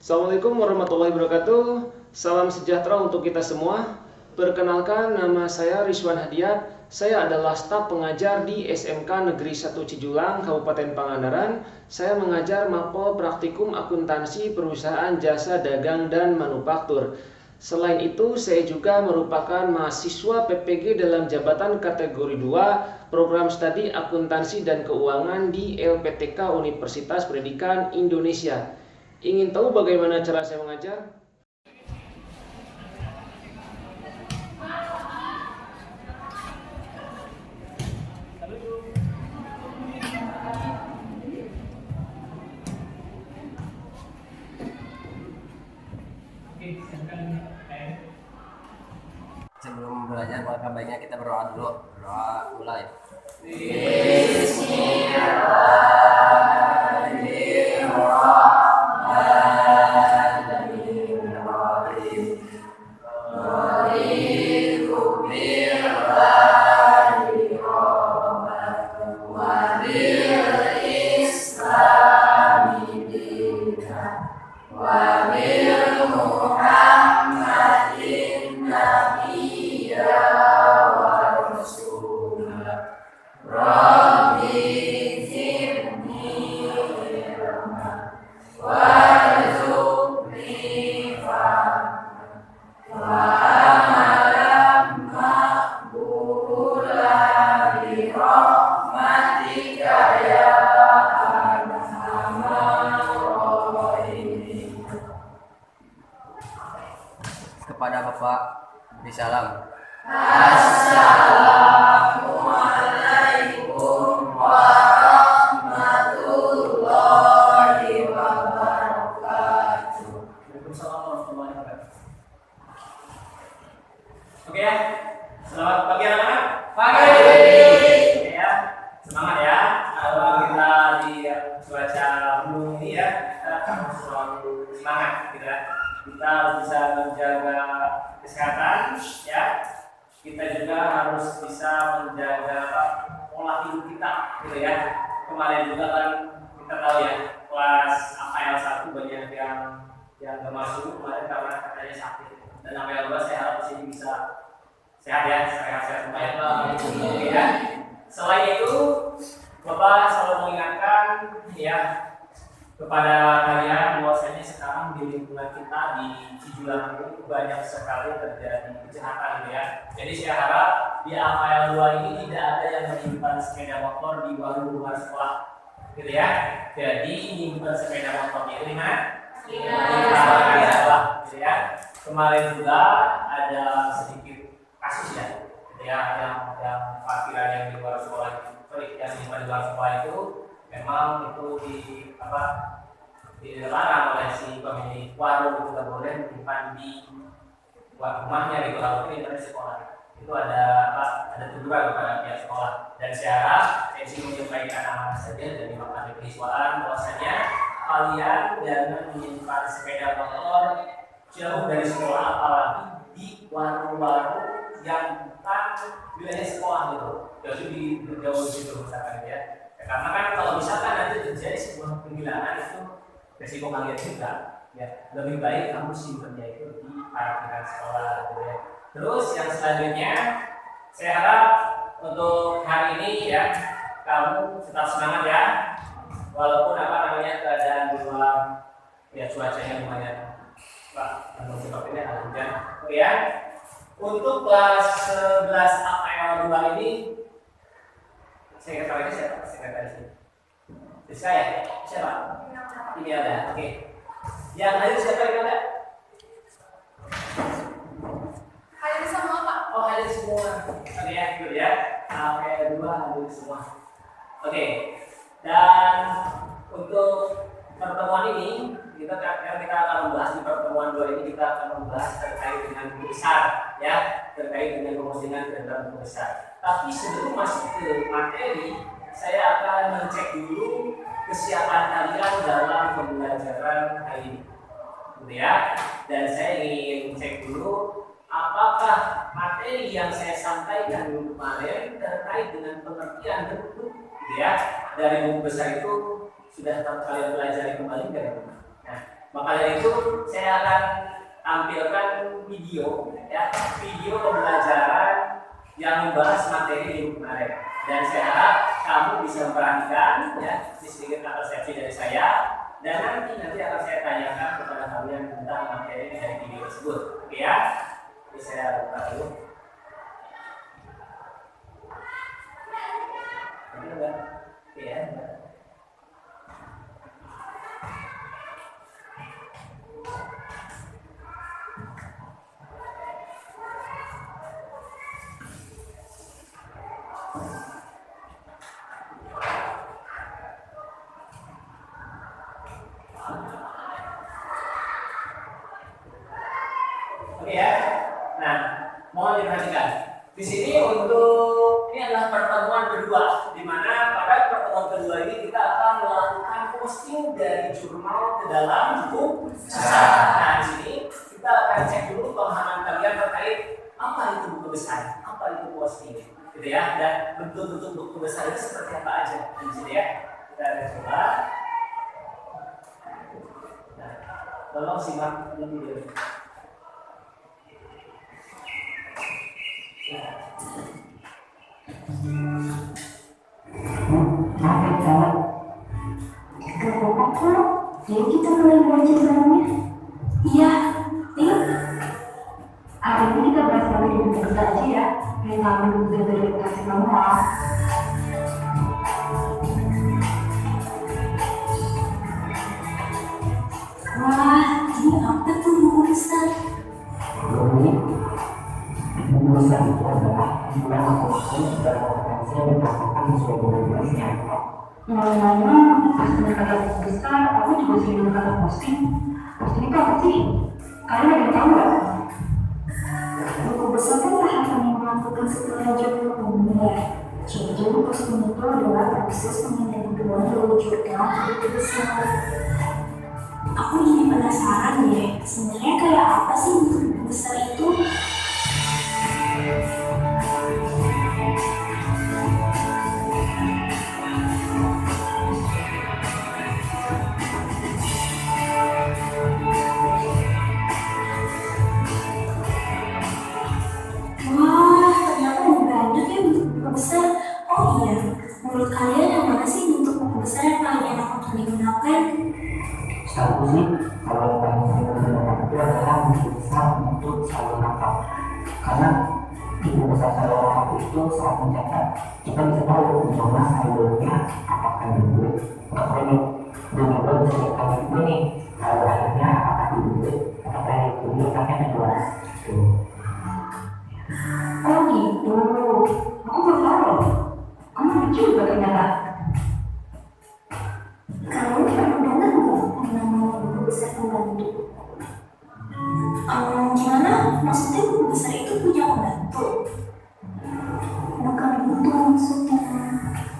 Assalamualaikum warahmatullahi wabarakatuh. Salam sejahtera untuk kita semua. Perkenalkan, nama saya Rizwan Hadiat. Saya adalah staf pengajar di SMK Negeri 1 Cijulang, Kabupaten Pangandaran. Saya mengajar Mapol Praktikum Akuntansi Perusahaan Jasa Dagang dan Manufaktur. Selain itu, saya juga merupakan mahasiswa PPG dalam jabatan kategori 2 Program Studi Akuntansi dan Keuangan di LPTK Universitas Pendidikan Indonesia. Ingin tahu bagaimana cara saya mengajar? Sebelum belajar, maka baiknya kita berdoa dulu. Berdoa mulai. Kepada Bapak beri salam. Assalamualaikum warahmatullahi wabarakatuh. Waalaikumsalam warahmatullahi wabarakatuh. Oke ya, selamat pagi anak-anak. Pagi. Oke ya, semangat ya. Kalau kita di cuaca mendung ini ya, kita harus selalu semangat gitu ya. Kita bisa menjaga kesehatan ya. Kita juga harus bisa menjaga pola hidup kita gitu ya. Kemarin juga kan kita tahu ya, kelas APL 1 banyak yang gak masuk kemarin karena katanya sakit. Dan APL 2 saya harap sini bisa sehat ya, sehat-sehat semua ya. Selain itu, Bapak selalu mengingatkan ya kepada kalian bahwasanya sekarang di lingkungan kita di Cijulang ini banyak sekali terjadi kejahatan ya. Jadi saya harap di APL 2 ini tidak ada yang menyimpan sepeda motor di warung luar sekolah gitu ya. Jadi menyimpan sepeda motornya itu di mana? Gitu ya. Kemarin juga ada sedikit kasus ya, gitu ya, yang parkiran yang di luar sekolah yang di luar sekolah itu memang itu dilarang oleh si pemilik warung, tidak boleh menyimpan di rumahnya gitu, kalau itu di sekolah. Itu ada teguran kepada pihak sekolah. Dan saya harap saya ingin menyampaikan amanah saja dari Bapak Kehiswaan bahwasanya kalian jangan menyimpan sepeda motor jauh dari sekolah, apalagi di warung-warung yang bukan wilayah sekolah gitu. Jadi di jauh situ misalkan ya. Karena kan kalau misalkan nanti terjadi sebuah penghilangan itu resiko kalian juga ya. Lebih baik kamu simpannya itu di parkiran sekolah gitu ya. Terus yang selanjutnya saya harap untuk hari ini ya kamu tetap semangat ya. Walaupun keadaan di luar ya cuacanya lumayan seperti ini ada hujan. Kemudian untuk kelas 11 APL 2 ini sekretarisnya siapa? Sekretarisnya Rizka ya? Siapa? Ini ada, oke. Yang hadir siapa yang ada? Hadir semua Pak. Oh, hadir semua. Oke ya, gitu ya. APL 2 hadir semua. Oke. Dan untuk pertemuan ini kita akan membahas di pertemuan 2 ini kita akan membahas terkait dengan guru besar ya, terkait dengan pemustingan tentang guru besar. Tapi sebelum masuk ke materi, saya akan mengecek dulu kesiapan kalian dalam pembelajaran hari ini, gitu ya. Dan saya ingin cek dulu apakah materi yang saya sampaikan kemarin terkait dengan pengertian bentuk, gitu ya, dari buku besar itu sudah kalian pelajari kembali dari mana? Nah, Maka dari itu saya akan tampilkan video, ya, video pembelajaran yang membahas materi minggu kemarin. Dan saya harap kamu bisa memperhatikan, ya, sedikit persepsi dari saya. Dan nanti akan saya tanyakan kepada kalian tentang materi dari video tersebut. Oke ya? Jadi saya buka dulu. Oke ya. Oke ya. Nah, mohon diperhatikan. Di sini ini adalah pertemuan kedua, di mana pada pertemuan kedua ini kita akan melakukan posting dari jurnal ke dalam buku besar. Nah, di sini kita akan cek dulu pemahaman kalian terkait apa itu buku besar, apa itu posting, gitu ya. Dan bentuk-bentuk buku besar itu seperti apa aja, di sini ya. Kita akan coba. Nah, tolong simak lebih dulu. Jadi kita mulai belajar barengnya. Iya, yuk. Hari ini kita bahas lagi di buku besar aja ya. Yang kami udah dari kasih nomor. Wah, ini apa tuh buku besar? Buku besar itu adalah kumpulan masing-masing dan kompetensi yang dipraktekkan sesuai dengan tugasnya. Ngomong-ngomong, pas dengar kata buku besar, aku juga sering dengar kata posting. Posting itu apa sih? Kalian ada yang tahu nggak? Buku besar kan tahapan yang melakukan setelah jurnal umum ya. Jadi posting itu adalah proses pengintaian dari jurnal ke buku besar. Aku jadi penasaran deh, sebenarnya kayak apa sih buku besar itu? Besar. Oh iya, menurut kalian yang mana sih bentuk buku besar yang paling enak untuk digunakan? Setahu sih, kalau yang paling sering digunakan itu adalah buku besar untuk salur nafas. Karena di buku besar salur nafas itu saat mencatat, kita bisa tahu bagaimana salurnya, apakah dulu, untuk produk. Dan juga bisa kita juga nih, kalau akhirnya apakah dulu, apakah dulu, apakah kedua. Oh gitu. Aku baru tahu. Kamu lucu juga ternyata. Kamu pernah dengar nggak namanya buku besar pembantu? Gimana? Maksudnya buku besar itu punya pembantu? Bukan itu maksudnya.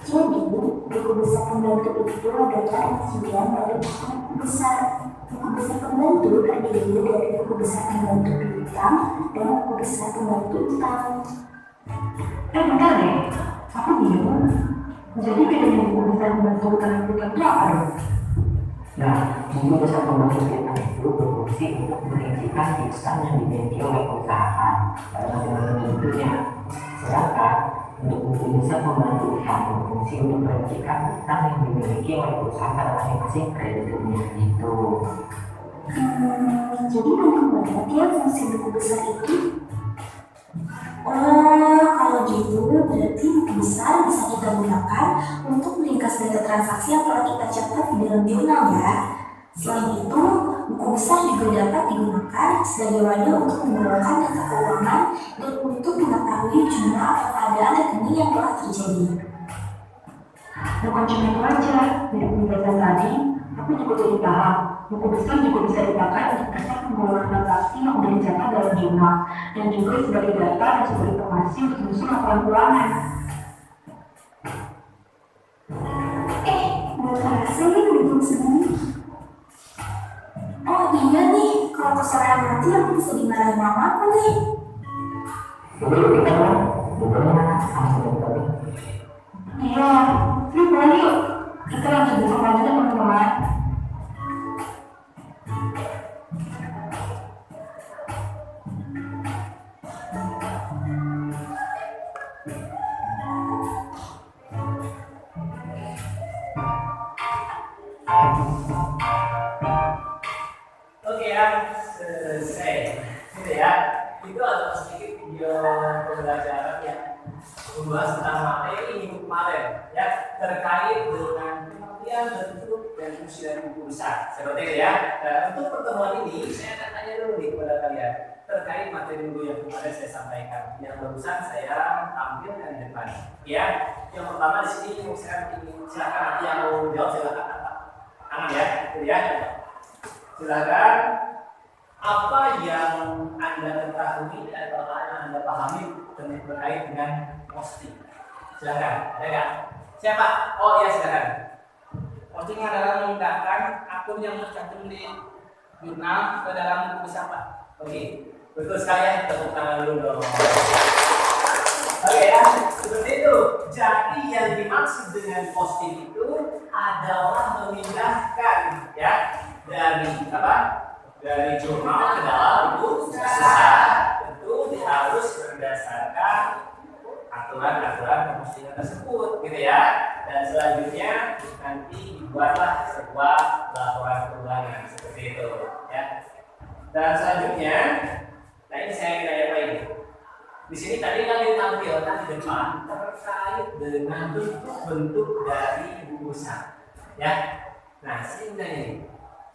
Jadi buku besar pembantu itu adalah bagian dari buku besar. Buku besar pembantu terdiri dari buku besar pembantu hitam dan buku besar pembantu hitam. Bentar deh, aku bingung. Jadi bedanya buku besar pembantu hitam itu apa dong? Nah, buku besar pembantu hitam itu berfungsi untuk merincikan lisan yang dimiliki oleh perusahaan pada masing-masing bentuknya. Sedangkan untuk buku besar pembantu hitam berfungsi untuk merincikan lisan yang dimiliki oleh perusahaan pada masing-masing kreditnya itu. Jadi banyak banget ya fungsi buku besar itu. Oh, kalau gitu berarti buku besar bisa kita gunakan untuk meringkas data transaksi yang telah kita catat di dalam jurnal ya. Selain itu, buku besar juga dapat digunakan sebagai wadah untuk menggunakan data keuangan dan untuk mengetahui jumlah atau keadaan rekening yang telah terjadi. Bukan cuma itu aja, dari penjelasan tadi, aku juga jadi paham. Buku besar juga bisa dipakai untuk mencatat pengeluaran transaksi yang sudah dicatat dalam jurnal, dan juga sebagai data dan sebagai informasi untuk menyusun laporan keuangan. Nggak terasa ya udah segini. Oh iya nih, kalau kesorean nanti aku bisa dimarahin mama aku nih. Jadi kita kan, bagaimana sama tadi? Iya, yuk mulai yuk. Kita lanjut besok lagi teman-teman. Oke ya, selesai. Gitu ya. Itu adalah sedikit video pembelajaran yang membahas tentang materi minggu kemarin ya, terkait dengan pengertian bentuk dan fungsi dari buku besar. Seperti itu ya. Nah, untuk pertemuan ini saya akan tanya dulu nih kepada kalian terkait materi minggu yang kemarin saya sampaikan. Yang barusan saya tampilkan di depan. Ya, yang pertama di sini saya ingin silakan nanti yang mau jawab silakan angkat tangan ya, gitu ya. Silakan. Apa yang Anda ketahui atau yang Anda pahami terkait dengan posting? Silakan, ada nggak? Siapa? Oh iya, silakan. Posting adalah memindahkan akun yang tercantum di jurnal ke dalam buku besar, Pak. Oke, betul sekali ya. Tepuk tangan dulu dong. Oke ya, seperti itu. Jadi yang dimaksud dengan posting itu adalah memindahkan ya dari apa? Dari jurnal ke dalam buku besar. Tentu harus berdasarkan aturan-aturan postingan tersebut, gitu ya. Dan selanjutnya nanti dibuatlah sebuah laporan keuangan seperti itu, ya. Dan selanjutnya, nah ini saya ingin tanya apa ini? Di sini tadi kan ditampilkan di depan terkait dengan bentuk-bentuk dari buku besar, ya. Nah, sehingga ini,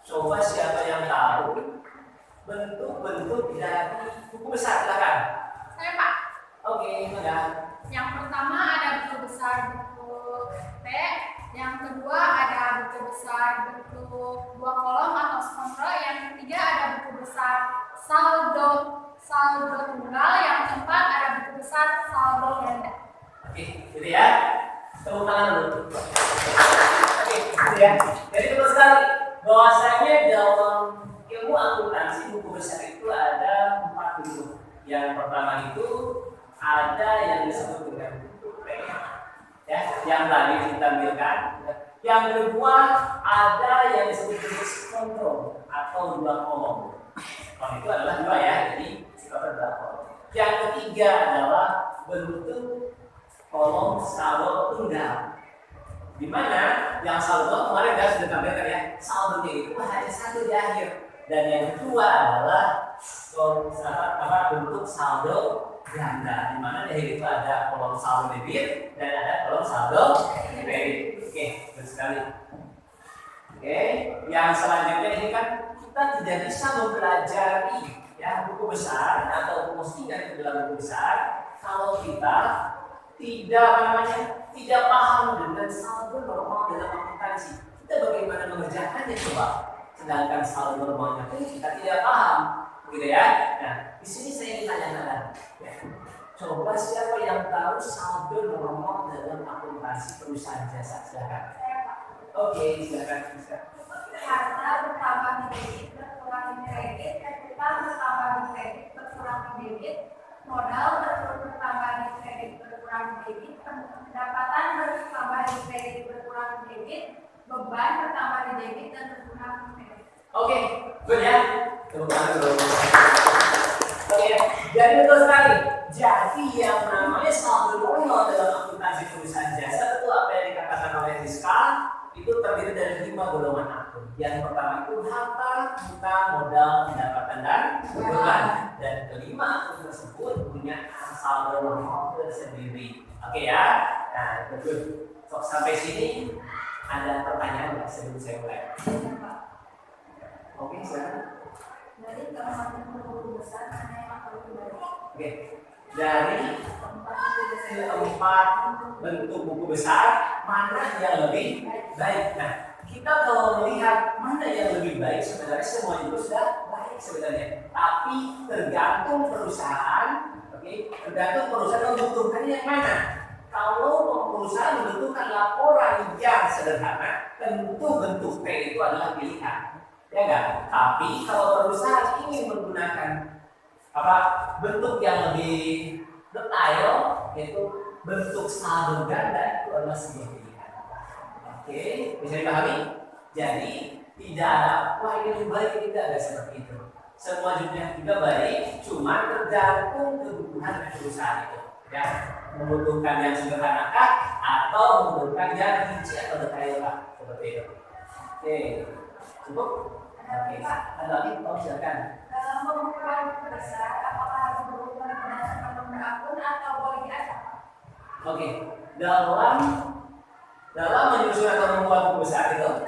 coba siapa yang tahu bentuk-bentuk dari buku besar, silakan. Saya Pak. Oke, ada. Yang pertama ada buku besar bentuk T. Yang kedua ada buku besar bentuk 2 kolom atau kontrol. Yang ketiga ada buku besar saldo tunggal. Yang keempat ada buku besar saldo ganda. Oke, gitu ya. Tepuk tangan dulu. Oke, gitu ya. Jadi betul sekali bahwasanya dalam ilmu akuntansi buku besar itu ada 4 bentuk. Yang pertama itu ada yang disebut dengan bentuk P, ya, yang tadi ditampilkan. Yang kedua ada yang disebut dengan kontrol atau 2 kolom. Kalau itu adalah 2 ya, jadi sifatnya 2 kolom. Yang ketiga adalah bentuk kolom saldo tunggal, di mana yang saldo kemarin sudah ditampilkan ya, saldonya itu hanya 1 di akhir. Dan yang kedua adalah bentuk saldo ganda, di mana di akhir itu ada kolom saldo debit dan ada kolom saldo kredit. Oke, betul sekali. Oke, yang selanjutnya ini kan kita tidak bisa mempelajari ya buku besar atau postingan di dalam buku besar kalau kita tidak paham dengan saldo normal dalam akuntansi. Kita bagaimana mengerjakannya coba? Sedangkan saldo normalnya pun kita tidak paham, gitu ya. Nah, di sini saya ingin tanya-tanya, ya. Coba siapa yang tahu saldo normal dalam akuntansi perusahaan jasa? Silakan. Oke, silakan. Harta bertambah di debit berkurang di kredit, utang bertambah di kredit berkurang di debit, modal bertambah di kredit berkurang di debit, pendapatan bertambah di kredit berkurang di debit, beban bertambah di debit dan berkurang di kredit. Oke, good ya. Tepuk tangan dulu. Oke, jadi betul sekali. Jadi yang namanya saldo normal dalam akuntansi perusahaan jasa itu apa yang dikatakan oleh Rizka itu terdiri dari 5 golongan akun. Yang pertama itu harta, hutang, modal, pendapatan dan beban. Dan kelima akun tersebut punya saldo normal tersendiri. Oke ya. Nah, betul. Sampai sini ada pertanyaan nggak sebelum saya mulai? Oke, silakan. Dari keempat buku besar mana yang perlu dibalik? Oke, dari 4 bentuk buku besar mana yang lebih baik? Nah, kita kalau melihat mana yang lebih baik sebenarnya semua itu sudah baik sebenarnya. Tapi tergantung perusahaan, oke, tergantung perusahaan membutuhkan yang mana. Kalau perusahaan membutuhkan laporan yang sederhana, tentu bentuk P itu adalah pilihan. Ya enggak? Tapi kalau perusahaan ingin menggunakan bentuk yang lebih detail, yaitu bentuk saldo ganda, itu adalah sebuah pilihan. Oke, bisa dipahami? Jadi tidak ada wah ini lebih baik, tidak ada seperti itu. Semua juga baik, cuma tergantung kebutuhan perusahaan itu. Ya, membutuhkan yang sederhana atau membutuhkan yang rinci atau detail seperti itu. Oke, cukup? Oke, ada lagi? Oh, silakan. Dalam pembukuan besar, apakah harus berhubungan berdasarkan nomor akun atau boleh diacak? Oke, dalam menyusun atau membuat buku besar itu,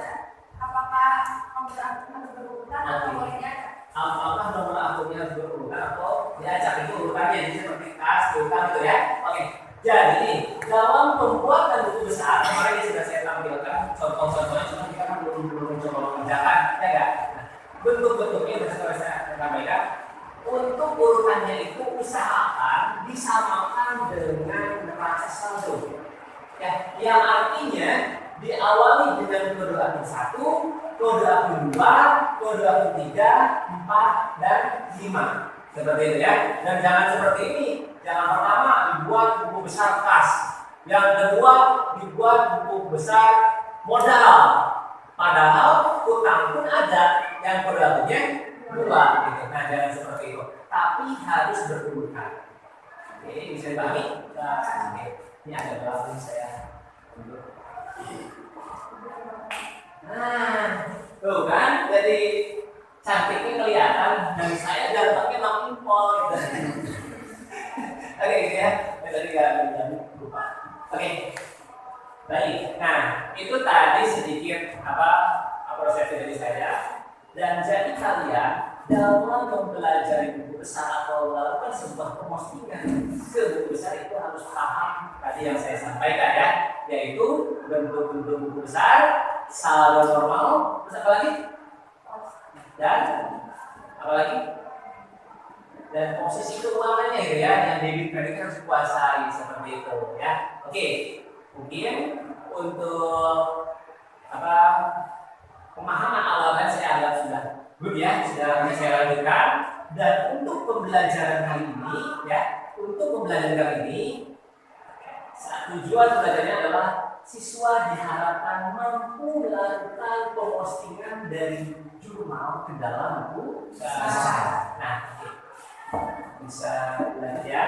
Apakah nomor akun harus berhubungan atau boleh diacak? apakah nomor akunnya harus berurutan atau diacak? Itu urutannya jadi seperti tas, urutan gitu ya. Oke, jadi dalam pembuatan buku besar kemarin ini sudah saya tampilkan contoh-contohnya, cuma kita kan belum mencoba mengerjakan, ya enggak? Nah, bentuk-bentuknya sudah saya sampaikan. Untuk urutannya itu usahakan disamakan dengan neraca saldo. Ya, yang artinya diawali dengan kode akun 1, kode akun 2, kode akun 3, 4, dan 5. Seperti itu ya. Dan jangan seperti ini. Yang pertama dibuat buku besar kas. Yang kedua dibuat buku besar modal. Padahal utang pun ada yang kode akunnya 2 gitu. Nah, jangan seperti itu. Tapi harus berurutan. Oke, bisa dipahami? Ini ada belakang saya. Nah, tuh kan, jadi cantiknya kelihatan dan saya dampaknya makin pol gitu. Oke, gitu ya. Tadi nggak lupa. Oke, baik. Nah, itu tadi sedikit proses dari saya. Dan jadi kalian dalam mempelajari buku besar atau melakukan sebuah pemostingan ke buku besar itu harus paham tadi yang saya sampaikan ya, yaitu bentuk-bentuk buku besar, saldo normal, terus apa lagi? Dan apa lagi? Dan posisi keuangannya gitu ya, yang debit kredit harus dikuasai seperti itu ya. Oke, mungkin untuk pemahaman awalnya saya anggap sudah good ya, sudah saya lanjutkan. Dan untuk pembelajaran kali ini ya, tujuan belajarnya adalah siswa diharapkan mampu melakukan pemostingan dari jurnal ke dalam buku besar. Nah, bisa belajar.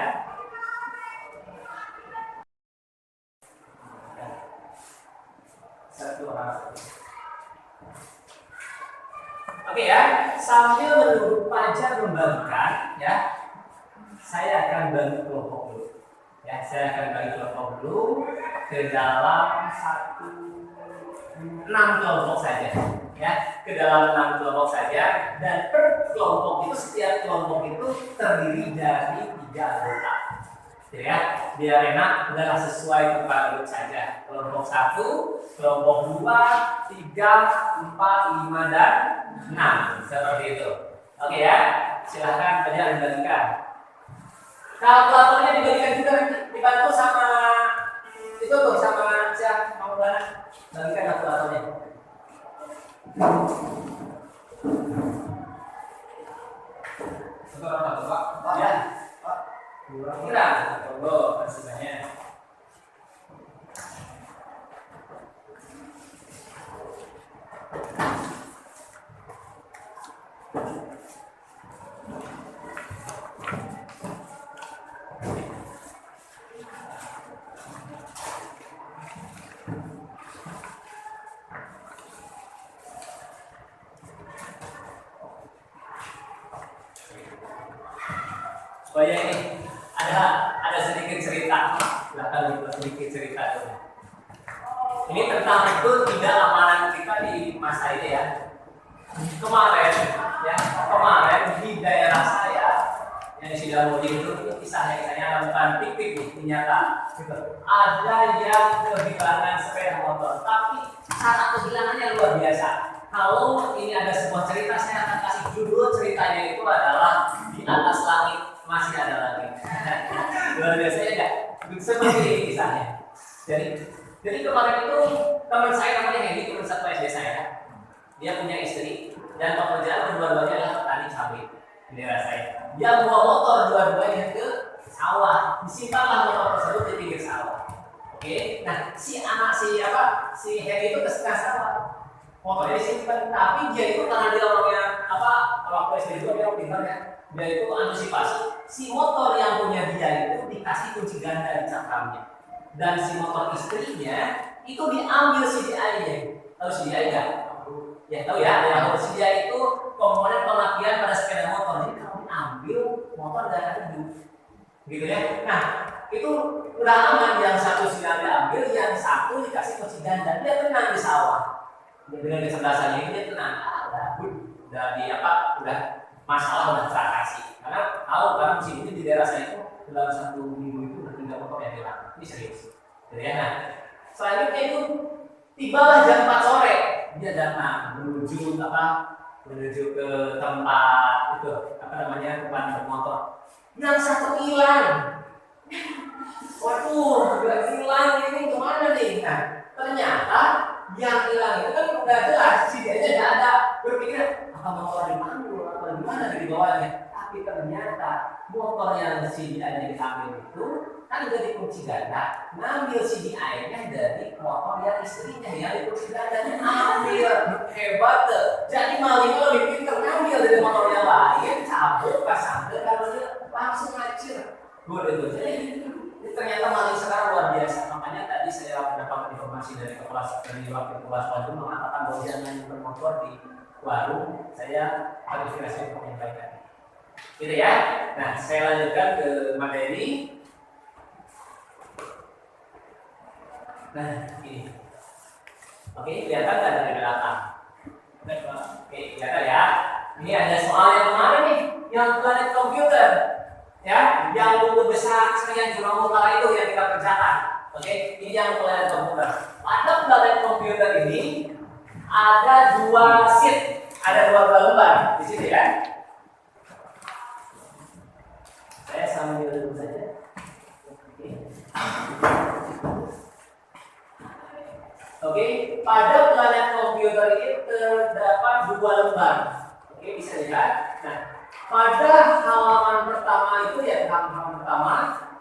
Satu orang. Oke ya, sambil menunggu Fajar membagikan ya, saya akan bagi kelompok dulu. Ya, saya akan bagi kelompok dulu ke dalam 6 kelompok saja. Ya, ke dalam 6 kelompok saja, dan per kelompok itu, setiap kelompok itu terdiri dari 3 anggota. Ya, biar enak, udahlah sesuai tempat duduk saja. Kelompok 1, kelompok 2, 3, 4, 5, dan 6. Seperti itu. Oke ya, silahkan saja dibagikan. Kalkulatornya dibagikan juga nanti, dibantu sama itu tuh, sama siapa mau banget bagikan kalkulatornya. Pak. Ya. Kira, tunggu hasilnya. Supaya ini ada sedikit cerita, silahkan sedikit cerita dulu. Ini tentang itu tidak amanan kita di masa ini ya. Kemarin di daerah saya yang di Sidoarjo itu kisahnya bukan fiktif nih, nyata. Gitu. Ada yang kehilangan sepeda motor, tapi cara kehilangannya luar biasa. Kalau ini ada sebuah cerita, saya akan kasih judul ceritanya itu adalah Di Atas Langit Masih Ada Langit. Luar biasa ya, seperti ini kisahnya. Jadi kemarin itu teman saya namanya Hendy, teman satu SD saya. Dia punya istri dan pekerjaan kedua-duanya adalah petani cabai di daerah saya. Dia bawa motor dua-duanya ke sawah, disimpanlah motor tersebut di pinggir sawah. Oke, nah si Hendy itu ke setengah sawah. Motornya disimpan, tapi dia itu karena dia orangnya waktu SD juga dia pintar ya. Dia itu antisipasi. Si motor yang punya dia itu dikasih kunci ganda di cakramnya. Dan si motor istrinya itu diambil CDI-nya. Tahu CDI nggak? Ya tahu ya. Yang CDI itu komponen pemakaian pada sepeda motor. Jadi kalau diambil motor nggak ada gitu ya. Nah itu udah aman, yang satu sudah diambil, yang satu dikasih kunci ganda, dia tenang di sawah. Dengan kecerdasannya ini dia tenang. Udah di apa? Udah masalah udah teratasi. Karena tahu kan musim ini di daerah saya itu dalam 1 minggu itu udah 3 motor yang hilang. Ini serius. Jadi ya. Nah, selanjutnya itu tibalah jam 4 sore dia datang menuju apa? Menuju ke tempat itu apa namanya, tempat bermotor. Yang satu hilang. Waduh, udah hilang ini kemana nih? Nah, ternyata yang hilang itu kan udah jelas CDI-nya nggak ada. Berpikir apa motor dipanggul atau gimana di bawahnya? Tapi ternyata motor yang CDI-nya diambil itu kan udah dikunci ganda, ngambil CDI-nya dari motor yang istrinya yang dikunci gandanya ambil. Hebat tuh. Jadi malingnya lebih pintar, ngambil dari motor yang lain, cabut pasang ke kalau dia langsung ngacir. Boleh tuh. Jadi ternyata maling sekarang luar biasa. Makanya tadi saya mendapat informasi dari wakil kepala sekolah itu mengatakan bahwa jangan bermotor di warung. Saya terinspirasi untuk menyampaikan. Gitu ya. Nah, saya lanjutkan ke materi. Nah, ini. Oke, kelihatan nggak dari belakang? Oke, kelihatan ya. Ini ada soal yang kemarin nih, yang planet komputer. Ya, yang buku besar sekalian jurnal utara itu yang kita kerjakan. Oke, ini yang planet komputer. Pada planet komputer ini ada 2 sheet, ada 2 lembar di sini ya. Saya sambil dulu saja. Oke, pada planet komputer ini terdapat 2 lembar. Oke, bisa lihat. Nah, pada halaman pertama itu ya, halaman pertama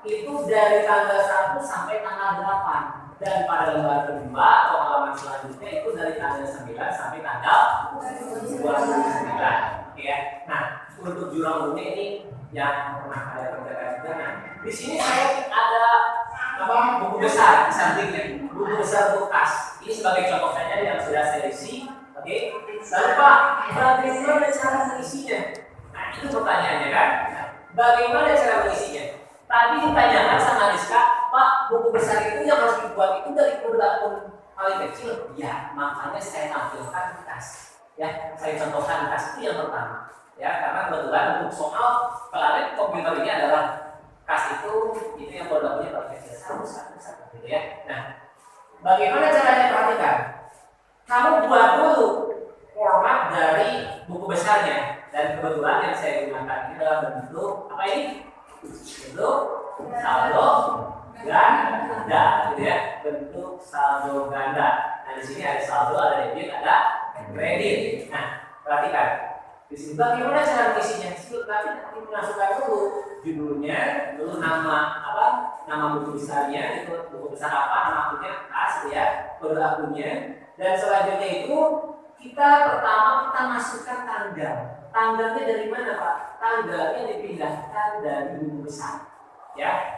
itu dari tanggal 1 sampai tanggal 8. Dan pada lembar kedua atau halaman selanjutnya itu dari tanggal 9 sampai tanggal 29. Oke ya. Nah, untuk jurnal umumnya ini yang pernah saya kerjakan juga. Nah, di sini saya ada apa? Buku besar di sampingnya. Buku besar bekas. Ini sebagai contoh saja yang sudah saya isi. Oke. Lalu Pak, bagaimana cara mengisinya? Nah, itu pertanyaannya kan. Bagaimana cara mengisinya? Tadi ditanyakan sama Rizka, Pak, buku besar itu yang harus dibuat itu dari akun paling kecil. Ya, makanya saya tampilkan tas. Ya, saya contohkan tas itu yang pertama. Ya, karena kebetulan untuk soal planet komputer ini adalah kas itu yang kodenya paling kecil satu gitu ya. Nah, bagaimana caranya? Perhatikan. Kamu buat dulu format dari buku besarnya, dan kebetulan yang saya gunakan ini adalah bentuk apa ini? Bentuk saldo ganda, gitu ya. Bentuk saldo ganda. Nah, di sini ada saldo, ada debit, ada kredit. Nah, perhatikan. Di sini bagaimana cara mengisinya? Tapi masukkan dulu judulnya, dulu nama apa? Nama buku besarnya, itu buku besar apa? Nama akunnya kas, ya, kode akunnya. Dan selanjutnya itu kita pertama masukkan tanggal. Tanggalnya dari mana, Pak? Tanggalnya dipindahkan dari buku besar, ya.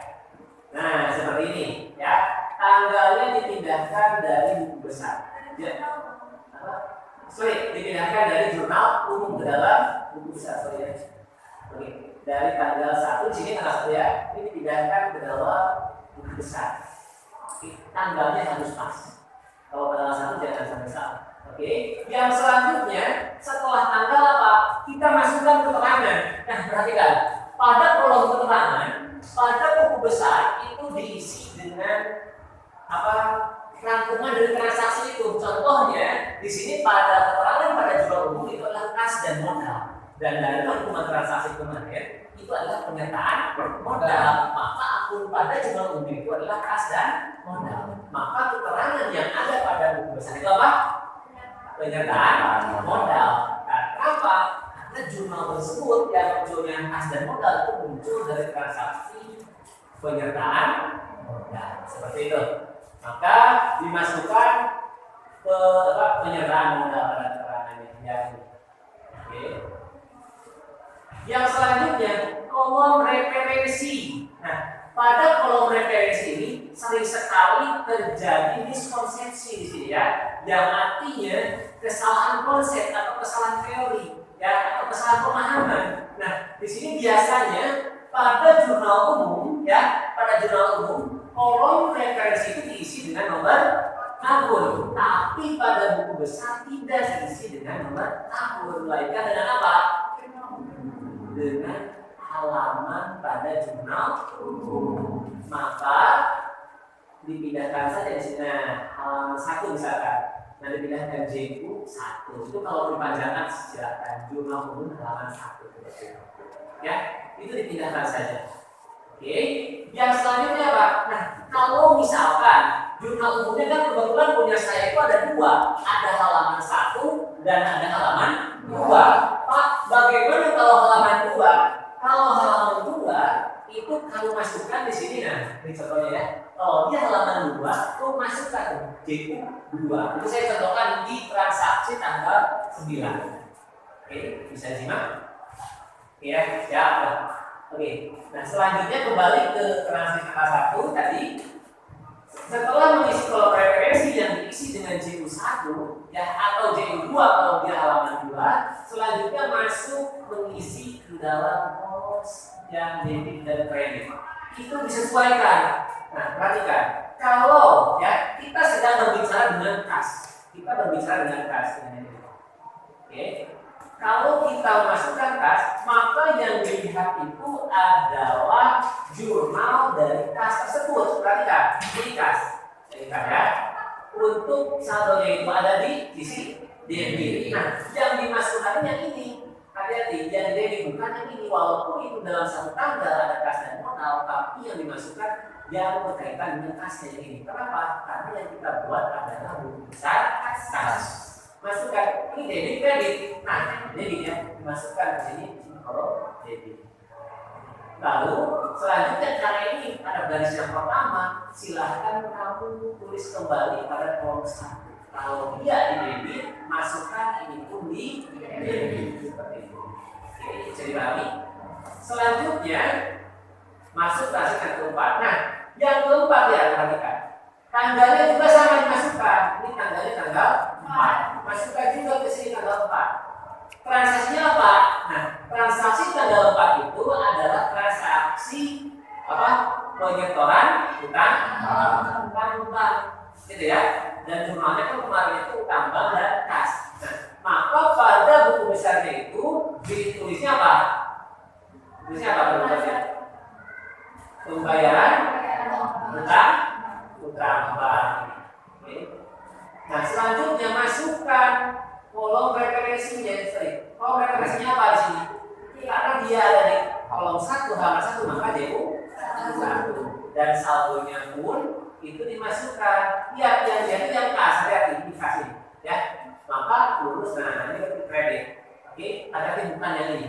Nah, seperti ini, ya. Tanggalnya dipindahkan dari buku besar. Ya. Apa? Dipindahkan dari jurnal umum ke dalam buku besar, sorry ya. Oke. Dari tanggal 1 di sini tanggal 1 ya. Ini dipindahkan ke dalam buku besar. Oke. Tanggalnya harus pas. Kalau tanggal 1 jangan sampai salah. Oke. Yang selanjutnya setelah tanggal apa? Kita masukkan keterangan. Nah, perhatikan. Pada kolom keterangan, pada buku besar itu diisi dengan apa? Rangkuman dari transaksi itu. Contohnya di sini pada keterangan pada jurnal umum itu adalah kas dan modal. Dan dari rangkuman transaksi kemarin itu adalah pernyataan modal. Maka akun pada jurnal umum itu adalah kas dan modal. Maka keterangan yang ada pada buku besar itu apa? Pernyataan modal. Nah, kenapa? Karena jurnal tersebut yang munculnya kas dan modal itu muncul dari transaksi penyertaan modal. Seperti itu. Maka dimasukkan ke penyertaan modal pada keterangannya. Ya. Oke. Yang selanjutnya kolom referensi. Nah, pada kolom referensi ini sering sekali terjadi miskonsepsi di sini ya, yang artinya kesalahan konsep atau kesalahan teori ya, atau kesalahan pemahaman. Nah, di sini biasanya pada jurnal umum ya, pada jurnal umum kolom referensi itu diisi dengan nomor tahun, tapi pada buku besar tidak diisi dengan nomor tahun, melainkan dengan apa? Dengan halaman pada jurnal umum. Maka dipindahkan saja di sini. Nah, halaman 1 misalkan. Nah, dipindahkan JU 1. Itu kalau dipanjangkan silakan jurnal umum halaman 1. Ya, itu dipindahkan saja. Oke. Yang selanjutnya apa? Nah, kalau misalkan jurnal umumnya kan kebetulan punya saya itu ada 2, ada halaman 1 dan ada halaman 2. Pak, bagaimana kalau halaman 2? Kalau halaman 2 itu kamu masukkan di sini, nah ini contohnya ya. Oh, dia halaman 2, kamu masukkan JU 2. Itu saya contohkan di transaksi tanggal 9. Oke, bisa disimak? Ya, siap. Oke. Nah, selanjutnya kembali ke transaksi tanggal 1 tadi. Setelah mengisi kolom referensi yang diisi dengan JU 1 ya, atau JU 2 kalau dia halaman 2, selanjutnya masuk mengisi ke dalam pos yang debit dan kredit. Itu disesuaikan. Nah, perhatikan. Kalau ya kita sedang berbicara dengan kas, kita berbicara dengan kas. Oke. Kalau kita masukkan kas, maka yang dilihat itu adalah jurnal dari kas tersebut. Perhatikan, ini kas. Perhatikan ya. Untuk saldonya itu ada di sisi debit. Nah, yang dimasukkan yang ini. Hati-hati, yang debit bukan yang ini. Walaupun itu dalam satu tanggal ada kas dan modal, tapi yang dimasukkan yang berkaitan dengan kas yang ini. Kenapa? Karena yang kita buat adalah buku besar kas. Masukkan ini debit kredit. Nah, debit ya dimasukkan ke sini kalau debit. Lalu selanjutnya cara ini pada garis yang pertama, silahkan kamu tulis kembali pada kolom 1. Kalau dia di debit, masukkan ini pun di debit seperti itu. Oke, bisa dipahami. Selanjutnya masuk transaksi yang keempat. Nah, yang keempat ya perhatikan. Tanggalnya juga sama dimasukkan. Ini tanggalnya tanggal 4. Masukkan juga ke sini tanggal 4. Transaksinya apa? Nah, transaksi tanggal 4 itu adalah transaksi apa? Penyetoran utang bank. Gitu ya. Dan jumlahnya kan kemarin itu utang bank dan kas. Nah, maka pada buku besarnya itu ditulisnya apa? Tulisnya apa bentuknya? Pembayaran utang bank. Oke. Nah, selanjutnya masukkan kolom referensinya. Kolom referensinya apa di sini? Karena dia ada di kolom 1 halaman 1, maka JU 1. Dan saldonya pun itu dimasukkan. Ya, yang jadi yang kas, hati-hati dikasih ya. Maka lurus nah ini kredit. Oke, hati-hati bukan yang ini.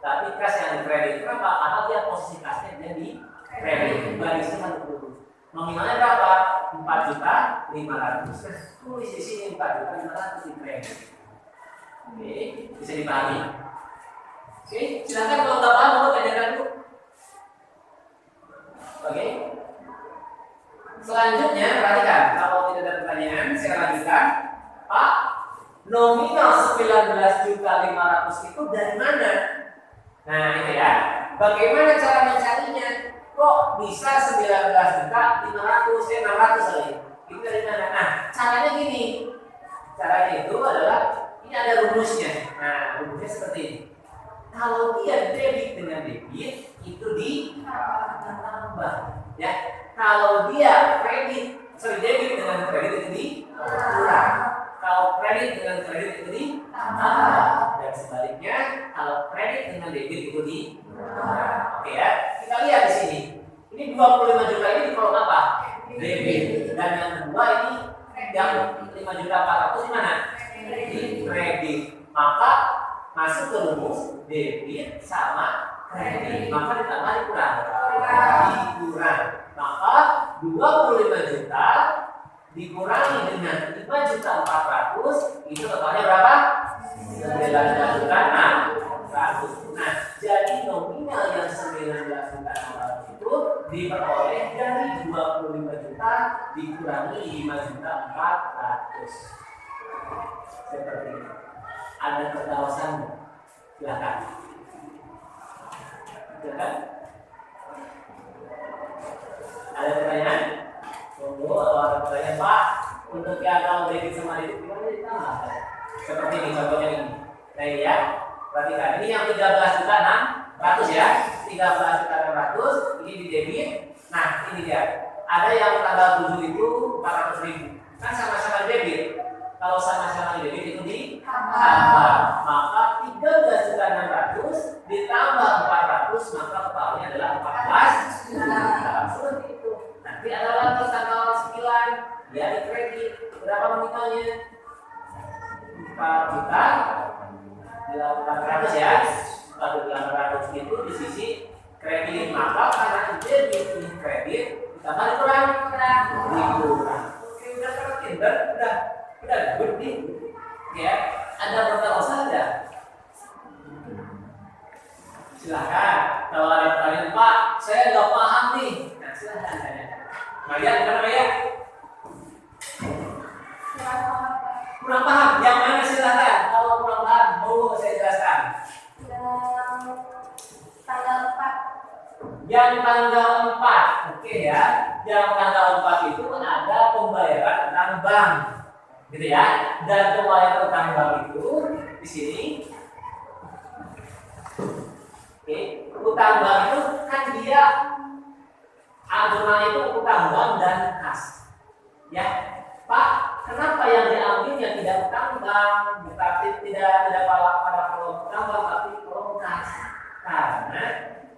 Tapi kas yang di kredit. Kenapa? Karena dia posisi kasnya dia di kredit. Barisnya kan lurus. Nominalnya berapa? 4.500.000. Tulis di sini 4.500.000 di kredit. Oke, bisa dipahami. Oke, silakan kalau nggak paham mau tanyakan dulu. Oke. Selanjutnya perhatikan, kalau tidak ada pertanyaan saya lanjutkan. Pak, nominal 19.500.000 itu dari mana? Nah, itu ya. Bagaimana cara mencarinya? Kok bisa 19.500.000 lagi? Itu dari mana? Nah, caranya gini. Caranya itu adalah ini ada rumusnya. Nah, rumusnya seperti ini. Kalau dia debit dengan debit itu ditambah, ya. Kalau dia debit dengan kredit itu dikurang. Kalau kredit dengan kredit itu ditambah. Dan sebaliknya, kalau kredit dengan debit itu dikurang. Oke ya. Kita lihat di sini. Ini 25 juta ini di kolom apa? Debit. Dan yang kedua ini yang 5.400.000 di mana? Di kredit. Maka masuk ke rumus debit sama kredit. Maka ditambah dikurang. Maka 25 juta dikurangi dengan 5.400.000 itu totalnya berapa? 19.600.000. Nah, jadi nominal yang 19.600.000 itu diperoleh dari 25 juta 400. Seperti ini. Ada pertawasan? Silakan. Silakan. Ada pertanyaan? Tunggu, kalau ada pertanyaan Pak, untuk yang kalau debit sama debit gimana ditambah? Seperti ini contohnya ini. Nah ini ya, perhatikan. Ini yang 13.600 ya, 13.600 ini di debit. Nah ini dia. Ada yang tanggal 7 itu 400.000. Kan sama-sama debit. Kalau sama-sama debit itu ditambah. Maka 13.600 ditambah 400 maka totalnya adalah 14 juta. Seperti itu. Nanti adalah tanggal 9 dia di kredit. Berapa nominalnya? 4 juta 800 ya. 4.800 itu di sisi kredit. Maka karena debit ini kredit ditambah dikurang. Oke, udah terus udah good nih. Ya, ada berapa saja? Silakan. Kalau ada pertanyaan Pak, saya nggak paham nih. Nah, silakan tanya. Maria, gimana Maria? Kurang paham? Yang mana silakan? Kalau kurang paham, mau saya jelaskan. Tanggal 4. Yang tanggal 4, oke ya. Yang tanggal 4 itu ada pembayaran tentang bank, gitu ya. Dan pembayaran tentang bank itu di sini. Oke, utang bank itu kan dia jurnalnya itu utang bank dan kas. Ya, Pak, kenapa yang diambilnya tidak utang bank, tapi tidak pada kolom utang bank, tapi kolom kas? Karena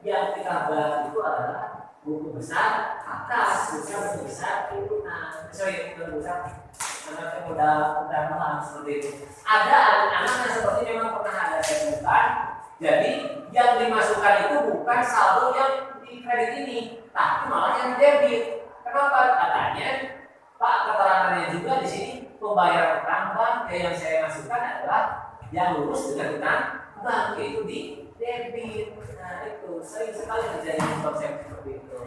yang kita bahas itu adalah buku besar atas, buku besar piutang. Buku besar. Karena saya udah malam seperti itu. Ada anak-anak yang seperti memang pernah ada saya. Jadi yang dimasukkan itu bukan saldo yang di kredit ini, tapi malah yang debit. Kenapa? Katanya Pak, keterangannya juga di sini pembayaran utang bank yang saya masukkan adalah yang lurus dengan utang bank, yaitu di debit. Nah itu sering sekali terjadi konsep seperti itu.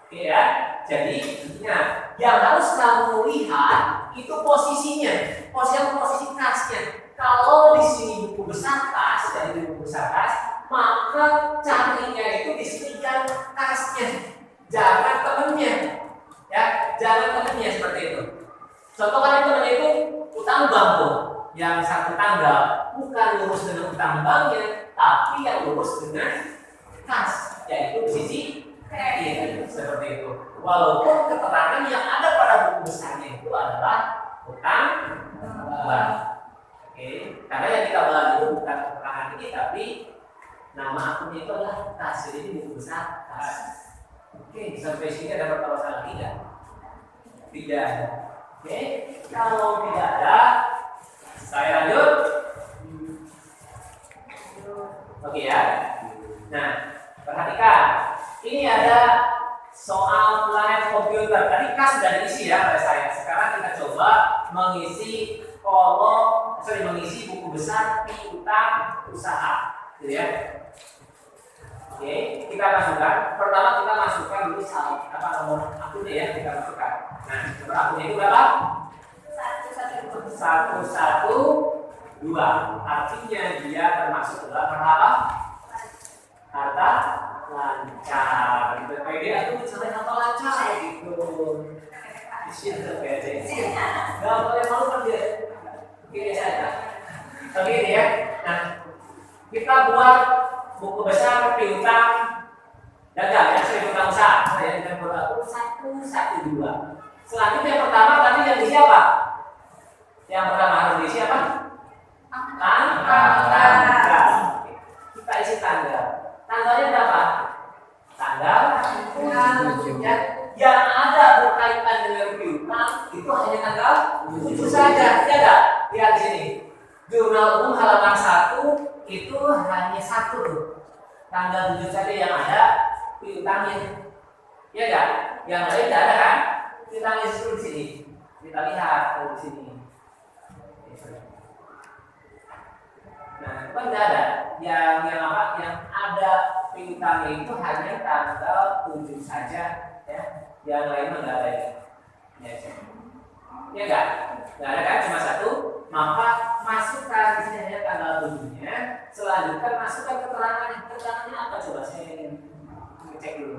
Oke ya, jadi intinya yang harus kamu lihat itu posisinya, posisi kasnya. Kalau di sini buku besar kas, jadi buku besar kas, maka carinya itu di sini yang kasnya, jangan temennya, ya, jangan temennya seperti itu. Contoh kan temennya itu utang bank tuh, yang satu tanggal bukan lurus dengan utang banknya, tapi yang lurus dengan kas, yaitu di sisi kredit seperti itu. Walaupun keterangan yang ada pada buku besarnya itu adalah utang bank. Oke, karena yang kita bahas itu bukan keterangan ini, tapi nama akunnya itu adalah kas, jadi ini buku besar kas. Oke, sampai sini ada pertanyaan lagi nggak? Tidak ada. Oke, kalau tidak ada, saya lanjut. Oke ya. Nah, perhatikan. Ini ada soal planet komputer. Tadi kas sudah diisi ya oleh saya. Sekarang kita coba mengisi mengisi buku besar piutang usaha, gitu ya. Oke, kita masukkan. Pertama kita masukkan dulu nomor akunnya ya, kita masukkan. Nah, nomor akunnya itu berapa? 112. Artinya dia termasuk dalam apa? Harta lancar. Gitu. PD itu sampai harta lancar gitu. Di sini PD. Enggak boleh malu kan dia. Gini saja. Begini ya. Nah, kita buat buku besar piutang dagang ya, piutang usaha. Saya dengan buat 112. Selanjutnya yang pertama tadi yang di siapa? Yang pertama harus diisi apa? Tanggal. Kita isi tanggal. Tanggalnya berapa? Tanggal ya. Yang ada berkaitan dengan piutang itu hanya tanggal 7 saja, ya enggak? Lihat di sini. Jurnal umum halaman 1 itu hanya 1 tuh. Tanggal 7 saja yang ada piutangnya. Ya enggak? Yang lain enggak ada kan? Piutangnya di sini. Kita lihat di sini. Nah, itu kan enggak ada. Yang ada piutangnya itu hanya tanggal 7 saja, ya. Yang lain enggak ada ya. Ya, Ya enggak? Enggak ada kan, cuma satu. Maka masukkan di sini hanya tanggal 7-nya. Selanjutnya masukkan keterangannya. Keterangannya apa coba? Saya ingin ngecek dulu.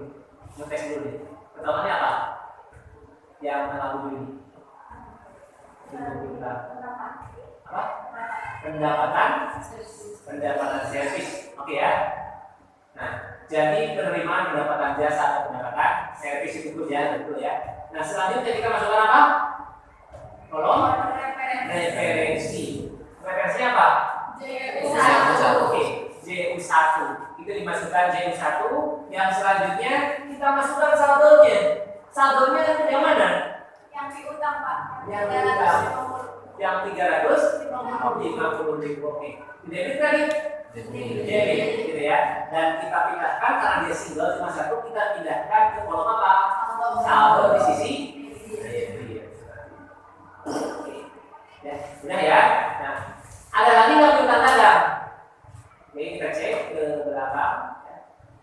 Ngetes dulu deh. Keterangannya apa? Yang tanggal 7 ini. Apa? Pendapatan servis. Oke ya. Nah, jadi penerimaan pendapatan jasa atau pendapatan servis itu betul ya. Nah, selanjutnya kita masukkan apa? Kolom referensi. Referensinya apa? JU1. Oke, JU1. Itu dimasukkan JU1. Yang selanjutnya kita masukkan saldonya. Saldonya yang mana? Yang piutang, Pak. Yang piutang. Yang 350.000. Oke. Debit kredit? Debit, gitu ya. Dan kita pindahkan karena dia single cuma satu, kita pindahkan ke kolom apa? Saldo di sisi debit. Oke. Ya, sudah ya. Nah, ada lagi nggak piutang dagang? Oke, kita cek ke belakang.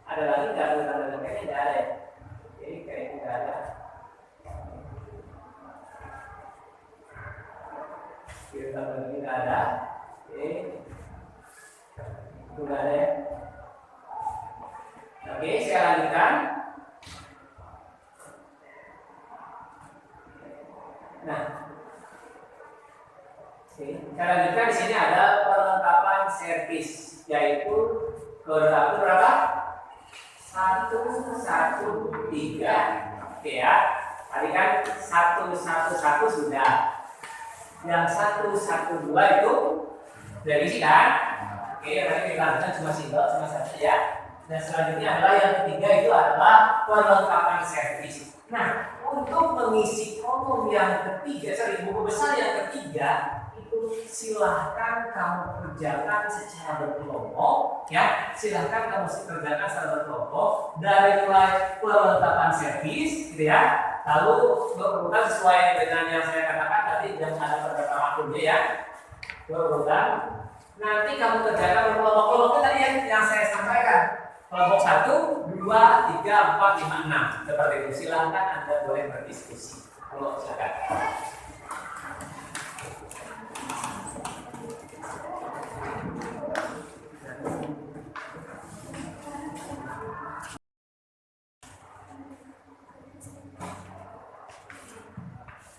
Ada lagi nggak piutang dagang? Kayaknya tidak ada ya. Oke, kayaknya tidak ada. Piutang dagang tidak ada. Oke. Sudah ada ya. Oke, saya lanjutkan. Nah, oke, saya lanjutkan di sini ada perlengkapan servis, yaitu kode akun berapa? 113. Oke ya. Tadi kan 111 sudah. Yang 112 itu dari sini kan? Oke, yang tadi kita lakukan cuma single, cuma satu ya. Dan selanjutnya adalah yang ketiga itu adalah perlengkapan servis. Nah, untuk mengisi kolom yang ketiga, buku besar yang ketiga itu silahkan kamu kerjakan secara berkelompok, ya. Silahkan kamu kerjakan secara berkelompok dari mulai perlengkapan servis, gitu ya. Lalu berurutan sesuai dengan yang saya katakan tadi, dan ada beberapa akunnya ya. Berurutan. Nanti kamu kerjakan kelompok-kelompoknya tadi yang saya sampaikan. Kelompok 1, 2, 3, 4, 5, 6. Seperti itu. Silahkan Anda boleh berdiskusi. Kalau silakan.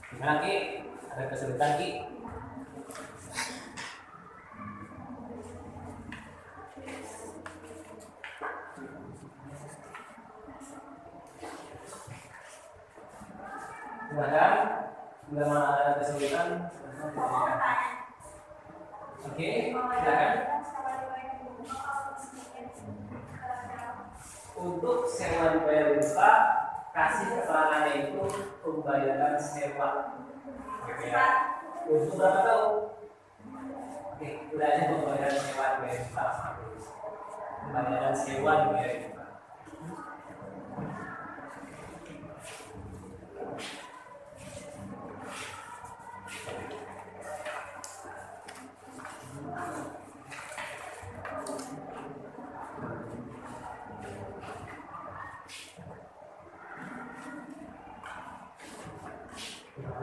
Gimana Ki? Ada kesulitan Ki? Silakan, bila mana ada kesulitan, oke, silakan. Untuk sewa dibayar lupa, kasih keterangannya itu pembayaran sewa. Oke ya. Untuk berapa tahun? Oke, udah aja pembayaran sewa dibayar lupa. Pembayaran sewa dibayar lupa.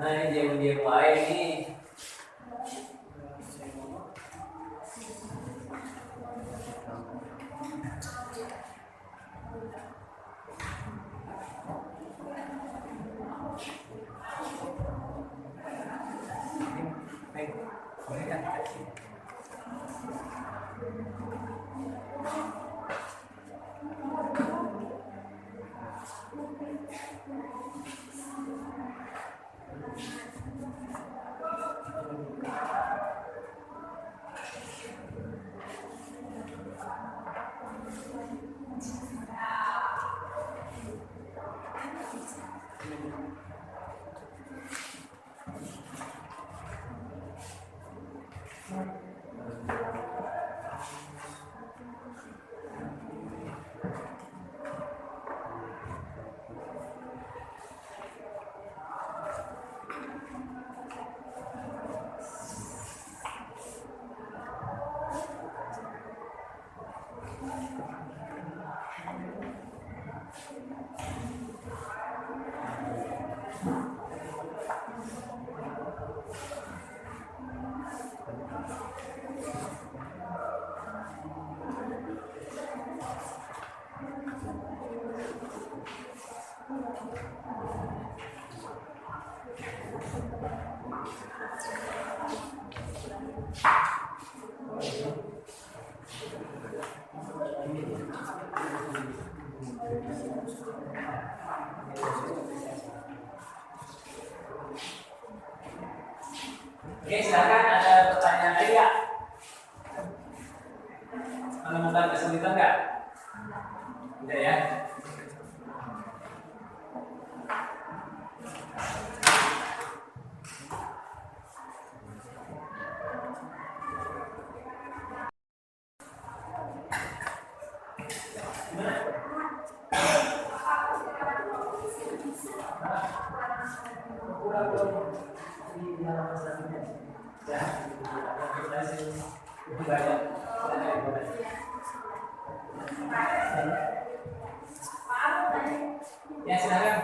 Nah, ini diam-diam lain nih. Oke, silakan ada pertanyaan lagi nggak? Menemukan kesulitan nggak? Tidak ya? Ya, silakan.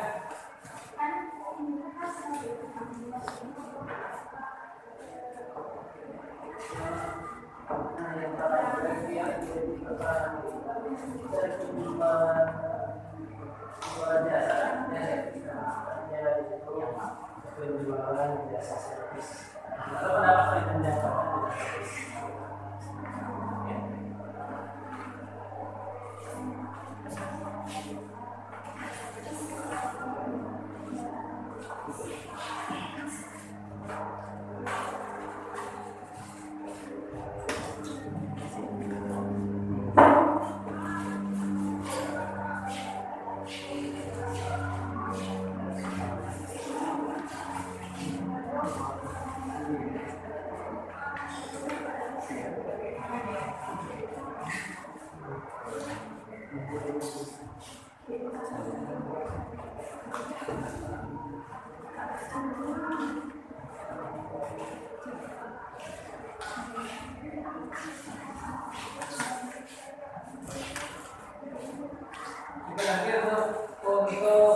Nanti untuk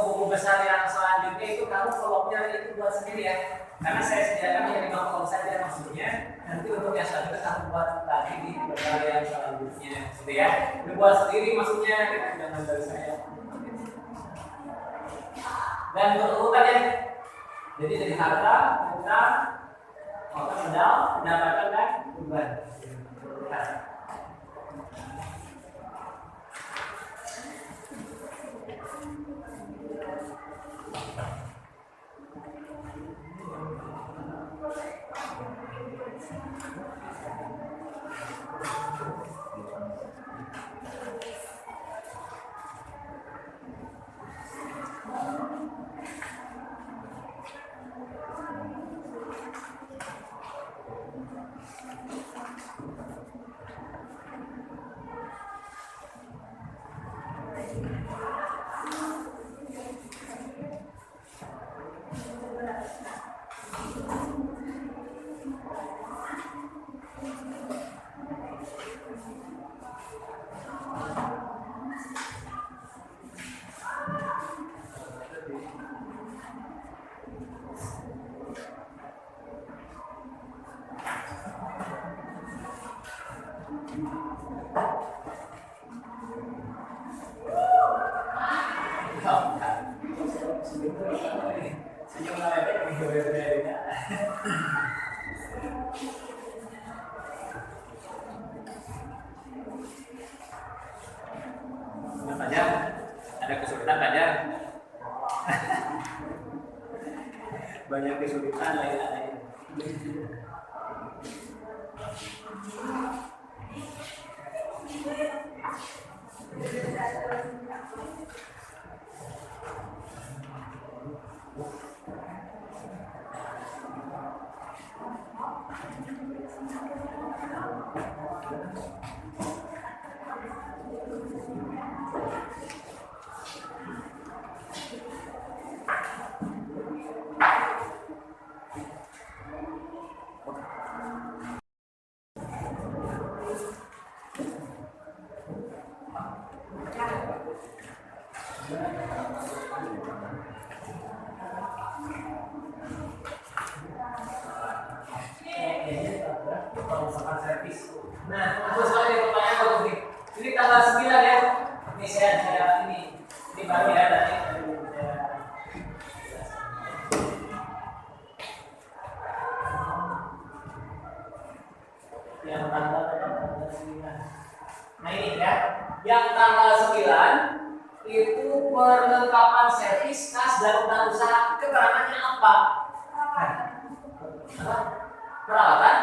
buku besar yang selanjutnya itu kamu kolomnya itu buat sendiri ya, karena saya sediakan yang 5 kolom saja maksudnya. Nanti untuk yang selanjutnya kamu buat lagi di yang selanjutnya, gitu ya. Ini buat sendiri maksudnya, jangan dari saya. Dan berurutan ya. Jadi dari harta, utang, modal, pendapatan dan beban. Ada kesulitan belajar. Banyak kesulitan lain-lain. Nah, terus lagi pertanyaan bagus nih. Ini tanggal 9 ya. Ini saya ini baru ya tadi. Ya, Nah ini ya, yang tanggal 9 itu perlengkapan servis kas dan undangan usaha, keterangannya apa? Peralatan,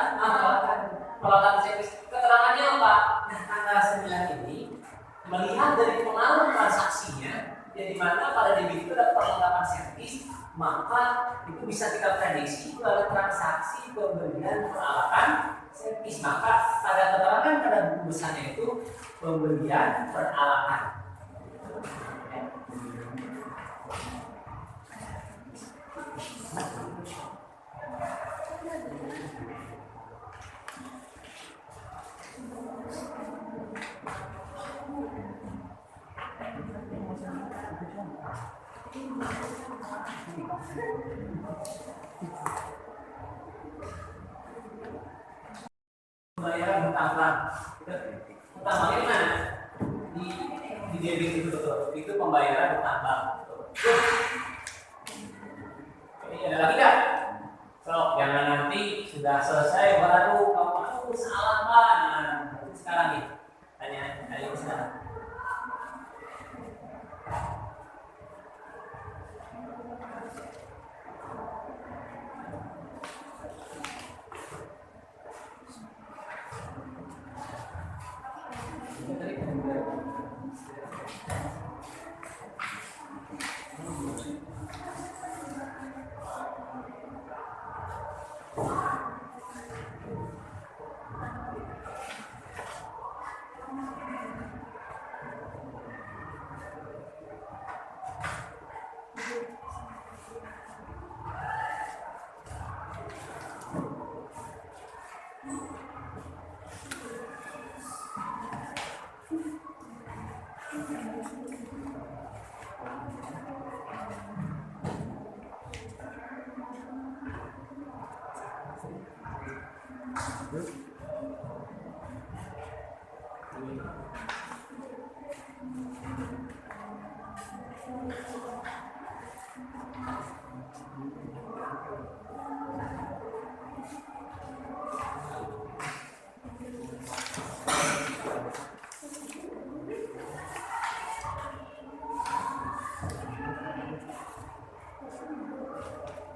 peralatan servis, keterangannya apa? Nah tanggal 9 ini melihat dari pengaruh transaksinya, yang dimana pada debit itu ada perlengkapan servis, maka itu bisa kita prediksi melalui transaksi pembelian peralatan servis. Maka pada keterangan pada buku besarnya itu pembelian peralatan. Pembayaran hutang bank. Hutang bank mana? Di debit itu betul. Itu pembayaran hutang bank. Ini ada lagi nggak? So, jangan nanti sudah selesai baru kamu salah kan? Nah, sekarang nih, tanya sekarang.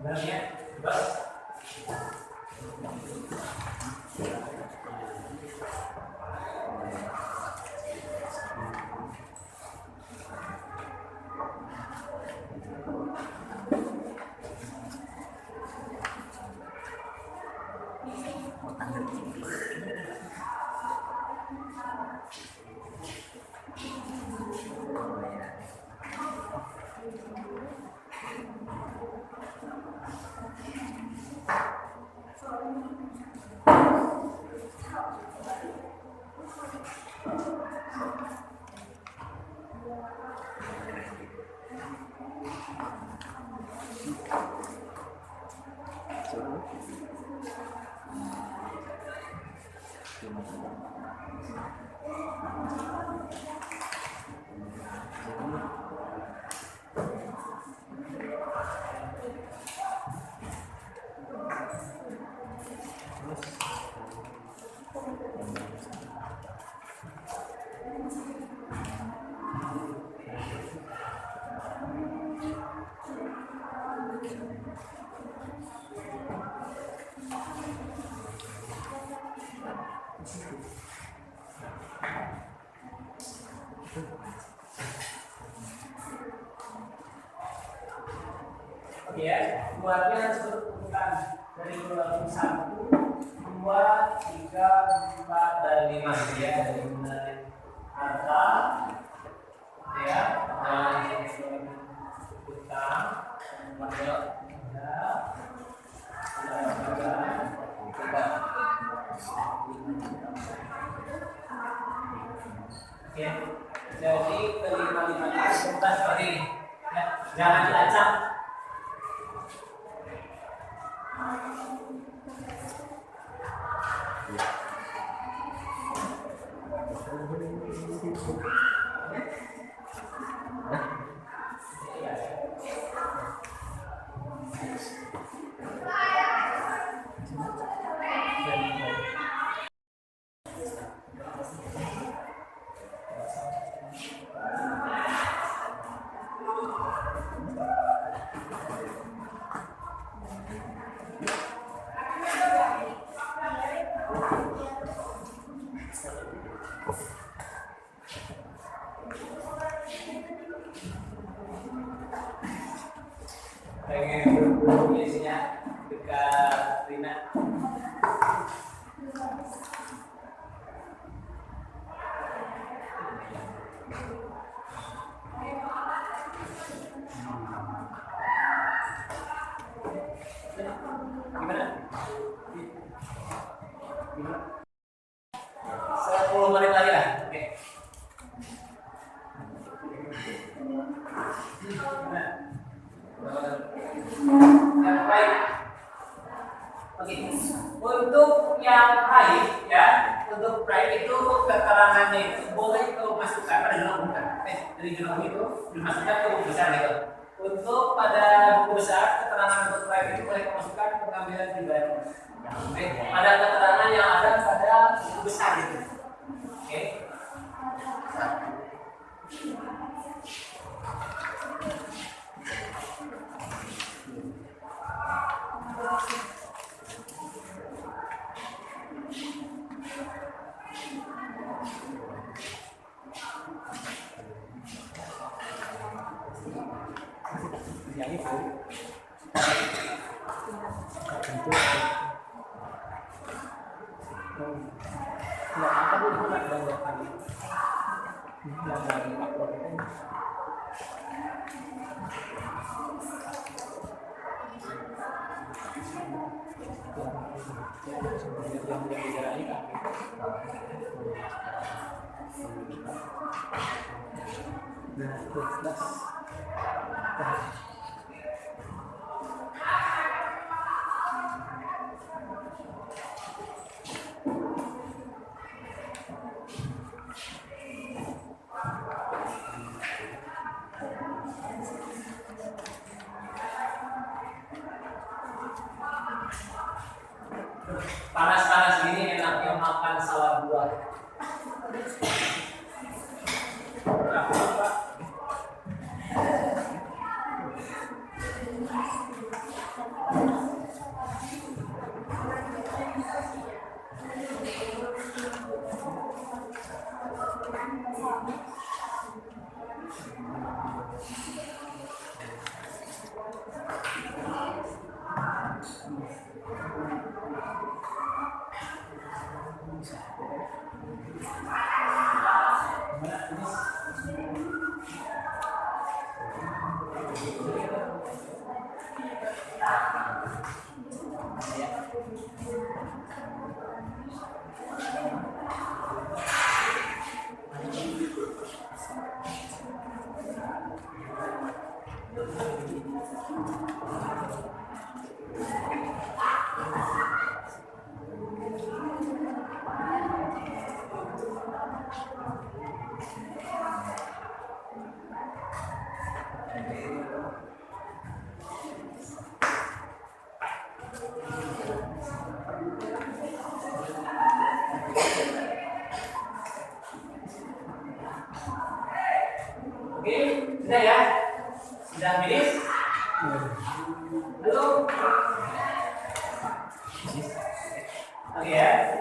Benar ya? Bos. Oke ya, buatnya sebutkan dari 1, 2, 3, 4, dan 5 ya, dari mulai harta ya, utang, modal, oke, jadi kelima-limanya seperti ini ya, jangan dilacak. Pengen biasanya dekat Rina. Gimana? 10 menit lagi lah. Oke. Yang baik. Oke. Untuk yang baik ya, untuk baik itu keterangannya itu boleh kalau masukkan pada jurnal bukan. Dari jurnal itu dimasukkan ke buku besar gitu. Untuk pada buku besar keterangan untuk baik itu boleh dimasukkan pengambilan pribadi. Oke. Ada keterangan yang ada pada buku besar gitu. Oke. Yang itu panas-panas gini enaknya makan salad buah. Oke, sudah ya? Sudah finish? Belum? Oke ya.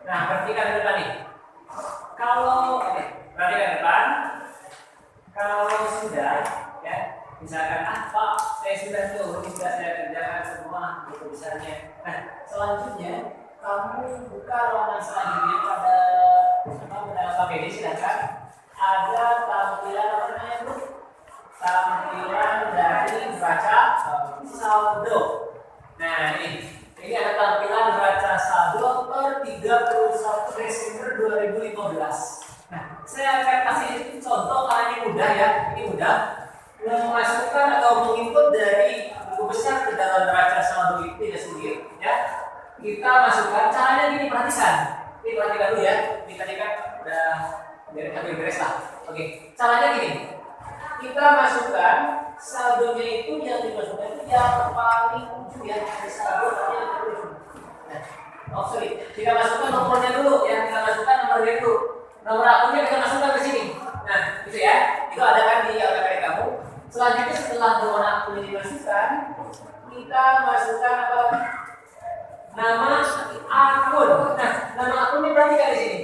Nah, perhatikan ke depan nih. Kalau perhatikan ke depan. Kalau sudah ya, misalkan Pak, saya sudah tuh, sudah saya kerjakan semua itu besarnya. Nah, selanjutnya kamu buka ruangan selanjutnya pada KPD, silakan. Ada tampilan apa namanya itu? Tampilan dari baca saldo. Nah, ini ada tampilan baca saldo per 31 Desember 2015. Nah, saya akan kasih contoh karena ini mudah ya, ini mudah. Memasukkan atau menginput dari buku besar ke dalam neraca saldo itu tidak sulit ya. Kita masukkan caranya gini, perhatikan. Ini perhatikan dulu ya. Ini tadi kan udah beres lah. Oke, caranya gini. Kita masukkan saldonya itu yang yang paling ujung ya, saldo tapi yang paling ujung. Nah, oh sorry, kita masukkan nomornya dulu ya, kita masukkan nomornya dulu. Nomor akunnya kita masukkan ke sini. Nah, gitu ya. Itu ada kan di LKPD kamu. Selanjutnya setelah nomor akun ini dimasukkan, kita masukkan apa? Nama akun. Nah, nama akunnya berarti kan di sini.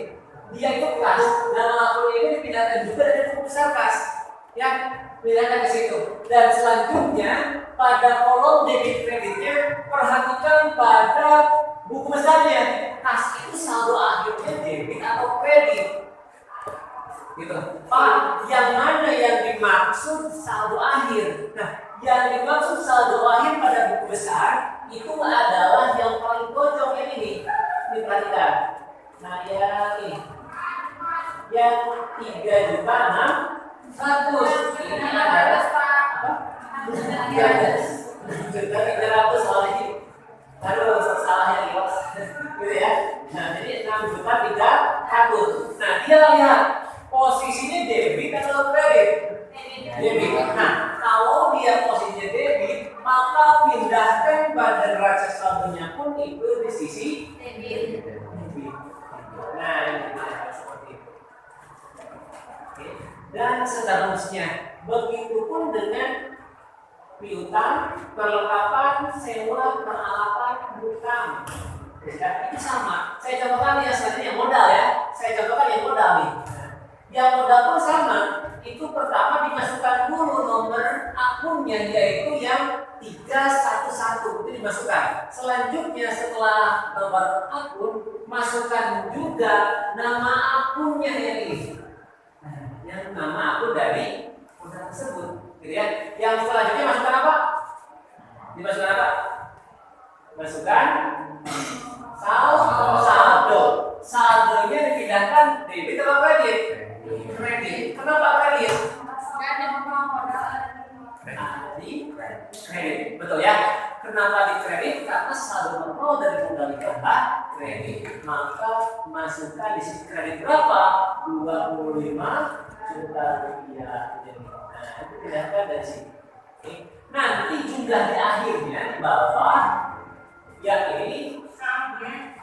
Dia itu kas. Nama akunnya ini dipindahkan juga dari buku besar kas. Ya, pindahkan ke situ. Dan selanjutnya pada kolom debit kreditnya perhatikan pada buku besarnya. Kas itu saldo akhirnya debit atau kredit. Gitu. Pak, yang mana yang dimaksud saldo akhir? Nah, yang dimaksud saldo akhir pada buku besar itu adalah yang paling pojok ini. Ini perhatikan. Nah, ya ini. Yang 3.600.000 ini adalah apa? 3.300 lagi. Aduh, salahnya nih, gitu ya. Nah, jadi 6.300.000. Nah, dia lihat posisinya debit atau kredit? Debit. Nah, kalau dia posisinya debit, maka pindahkan pada neraca saldonya pun itu di sisi debit. Nah, ini seperti itu. Oke. Dan seterusnya, begitupun dengan piutang, perlengkapan, sewa, peralatan, hutang. Ya, itu sama. Saya contohkan ya selanjutnya modal ya. Saya contohkan yang modal nih. Yang modal pun sama. Itu pertama dimasukkan dulu nomor akunnya, yaitu yang 311 itu dimasukkan. Selanjutnya setelah nomor akun, masukkan juga nama akunnya yang ini. Yang nama akun dari modal tersebut. Gitu ya. Yang selanjutnya masukkan apa? Dimasukkan apa? Masukkan saldo. Saldonya dipindahkan debit atau kredit? Kredit. Kenapa kredit? Di kredit. Betul ya. Kenapa di kredit? Karena saldo nol dari modal ditambah kredit. Maka masukkan di sisi kredit berapa? 25 juta rupiah. Nah, itu pindahkan dari sini. Nanti jumlah di akhirnya di bawah yang ini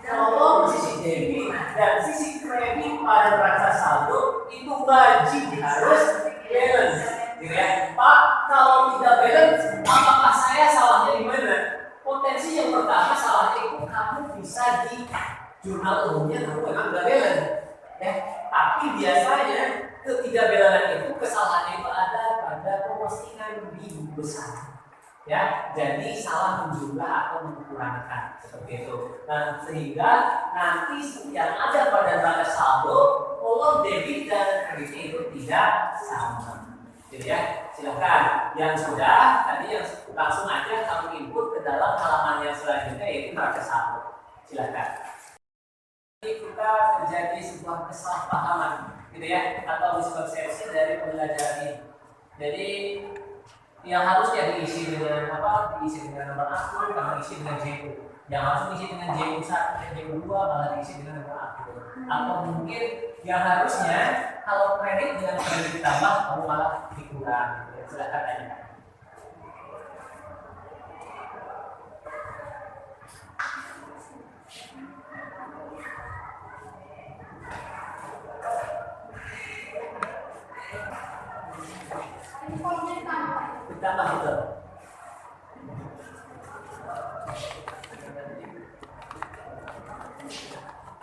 kalau sisi debit dan sisi kredit pada neraca saldo itu wajib harus balance, gitu ya. Pak, kalau tidak balance, apakah saya salahnya di mana? Potensi yang pertama salahnya itu kamu bisa di jurnal umumnya kamu memang tidak balance, ya. Tapi biasanya ketidakbalansan itu kesalahannya itu ada pada postingan di buku besar. Ya, jadi salah menjumlah atau mengurangi seperti itu. Nah, sehingga nanti yang ada pada neraca saldo kolom debit dan kredit itu tidak sama. Jadi ya, silakan yang sudah tadi yang langsung aja kamu input ke dalam halaman yang selanjutnya yaitu neraca saldo. Silakan. Jadi kita terjadi sebuah kesalahpahaman, gitu ya, atau mispersepsi dari pembelajaran ini. Jadi yang harusnya diisi dengan apa? Diisi dengan nomor akun, kamu isi dengan JU. Yang harus diisi dengan JU1 dan JU2 malah diisi dengan nomor akun. Atau mungkin yang harusnya kalau kredit dengan kredit ditambah kamu malah dikurang. Silakan tanya. Ditambah betul.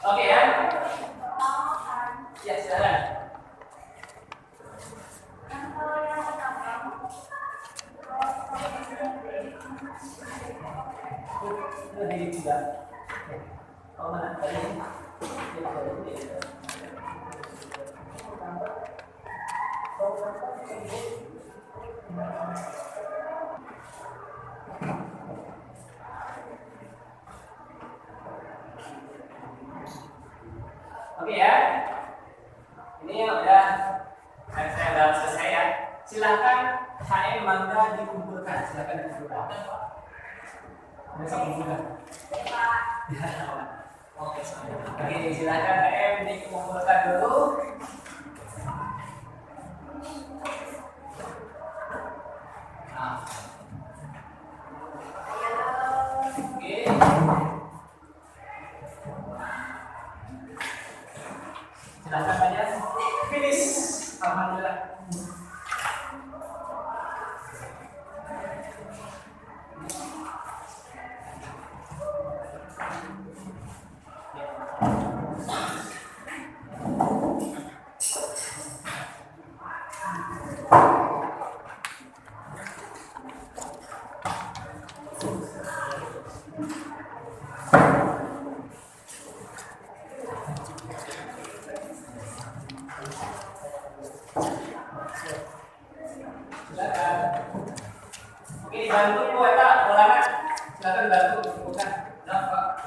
Oke ya. Ya silakan. Lebih juga. Kalau mana tadi? Oke ya, ini udah saya udah selesai ya. Silakan HM Bangga dikumpulkan, silakan dikumpulkan. Besok kumpulkan. Oke, silakan HM dikumpulkan dulu. Oke, bantu Bu Eta, Maulana. Silakan bantu bukan. Pak.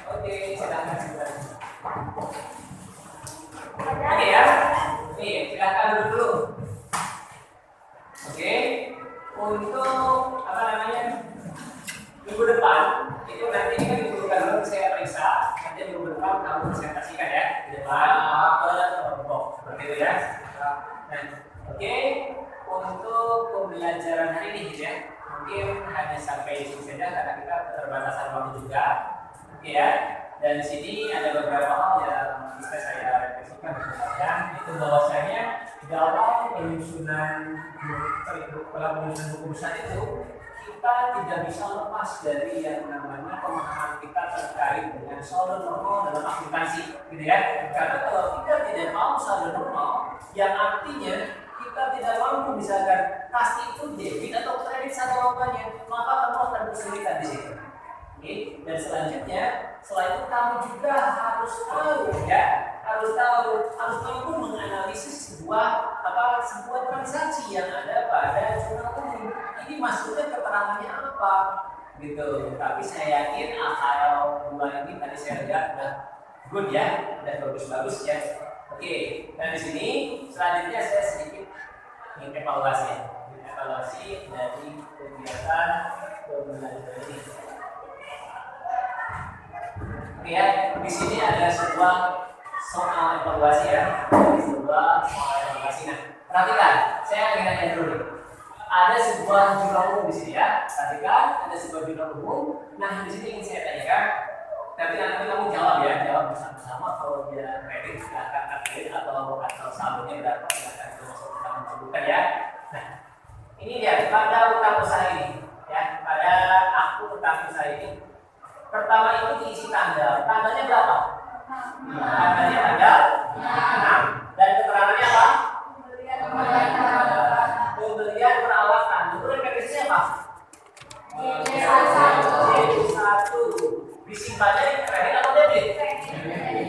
Oke, silakan. Oke ya. Nih, silakan duduk dulu. Oke. Untuk apa namanya? Minggu depan itu nanti kan minggu depan saya periksa, nanti minggu depan kamu presentasikan ya di depan kelompok seperti itu ya. Nah, oke. Untuk pembelajaran hari ini gitu ya, mungkin hanya sampai di sini saja karena kita keterbatasan waktu juga. Oke ya, dan di sini ada beberapa hal yang bisa saya refleksikan itu bahwasanya dalam penyusunan buku besar itu kita tidak bisa lepas dari yang namanya pemahaman kita terkait dengan saldo normal dalam akuntansi, gitu ya. Karena kalau kita tidak mau saldo normal, yang artinya kita tidak mampu misalkan pasti itu debit atau kredit satu angkanya, maka kamu akan kesulitan di situ. Oke, dan selanjutnya setelah itu kamu juga harus tahu ya, harus mampu menganalisis sebuah transaksi yang ada pada jurnal umum. Ini maksudnya keterangannya apa gitu. Tapi saya yakin kalau bulan ini tadi saya lihat udah good ya, udah bagus ya. Oke, dan di sini selanjutnya saya sedikit ingin evaluasi dari kegiatan pembelajaran ini. Oke ya, di sini ada sebuah soal evaluasi ya, Nah, perhatikan, saya ingin nanya dulu. Ada sebuah jurnal umum di sini ya. Perhatikan, ada sebuah jurnal umum. Nah, di sini ingin saya tanyakan. Nanti kamu jawab ya, jawab bersama-sama. Kalau dia kredit silakan kredit atau saldonya berapa silakan kamu sebutkan ya. Nah, ini dia pada utang usaha ini ya, pada akun utang usaha ini. Pertama itu diisi tanggal. Tanggalnya berapa? Tanggalnya tanggal 6. Dan keterangannya apa? Pembelian peralatan. Itu referensinya apa? J1. Disimpannya kredit atau debit?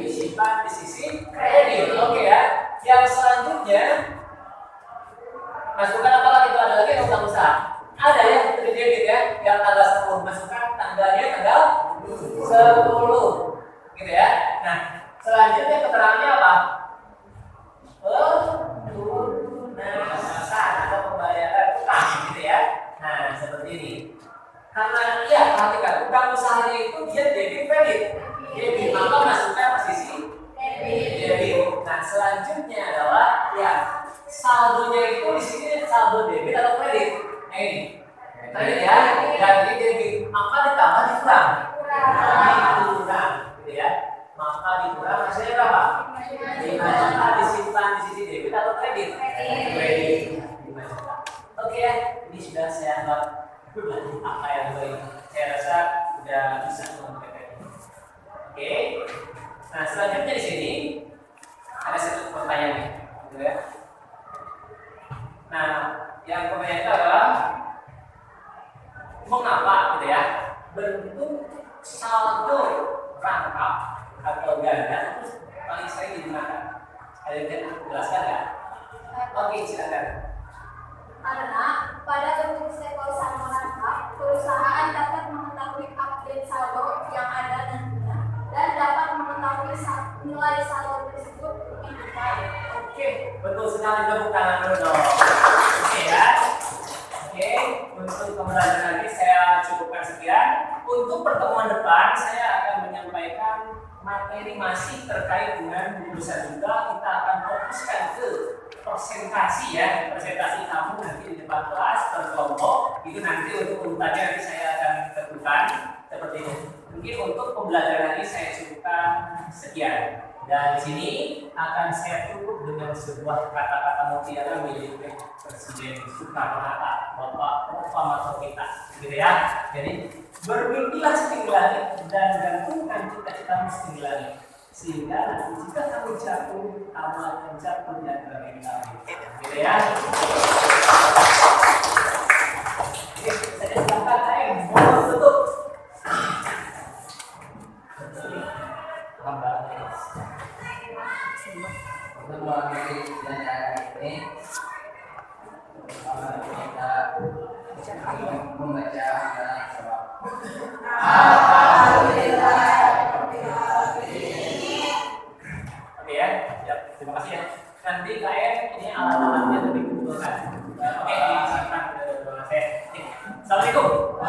Disimpan di sisi kredit. Oke ya. Yang selanjutnya masukkan apa lagi? Itu ada lagi utang usaha. Ada ya debit ya. Yang tanggal 10 masukkan tanggalnya tanggal 10. Gitu ya. Nah, selanjutnya keterangannya apa? Pelunasan atau pembayaran utang gitu ya. Nah, seperti ini. Karena iya, perhatikan utang usahanya itu dia debit kredit. Debit, maka masukkan posisi debit. Nah, selanjutnya adalah ya saldonya itu di sini saldo debit atau kredit. Nah, ini. Kredit ya, dan ini debit. Maka ditambah dikurang. Dikurang, gitu ya. Maka dikurang hasilnya berapa? 5 juta disimpan di sisi debit atau kredit? Kredit. 5 juta. Oke ya, ini sudah saya anggap apa yang baik. Saya rasa sudah bisa mengerti. Oke. Nah, selanjutnya di sini ada satu pertanyaan gitu ya. Nah, yang pertanyaan itu adalah mengapa gitu ya bentuk saldo rangkap atau ganda paling sering digunakan? Ada yang jelaskan nggak? Oke, silakan. Karena pada bentuk sektor saldo rangkap, perusahaan dapat mengetahui update saldo yang ada nantinya dan dapat mengetahui nilai saldo tersebut lebih detail. Oke, betul sekali, tepuk tangan dulu dong. Oke ya. Oke, untuk pembelajaran ini saya cukupkan sekian. Untuk pertemuan depan saya akan menyampaikan materi masih terkait dengan buku besar juga. Kita akan fokuskan ke presentasi ya, presentasi kamu nanti di depan kelas berkelompok. Itu nanti untuk urutannya nanti saya akan tentukan seperti ini. Mungkin untuk pembelajaran ini saya cukupkan sekian. Dan di sini akan saya tutup dengan sebuah kata-kata mutiara milik Presiden Soekarno-Hatta, Bapak Proklamator kita, gitu ya. Jadi bermimpilah setinggi langit dan gantungkan cita-citamu setinggi langit, sehingga nanti jika kamu jatuh, kamu akan jatuh dan terlentang, gitu ya. Oke, saya silakan mohon tutup. Untuk mengikuti pelajaran ini, pertama kita membaca dalam sebab. Oke ya, terima kasih ya. Nanti KM ini alat-alatnya lebih dibutuhkan. Oke, disimpan ke ruangan saya. Assalamualaikum.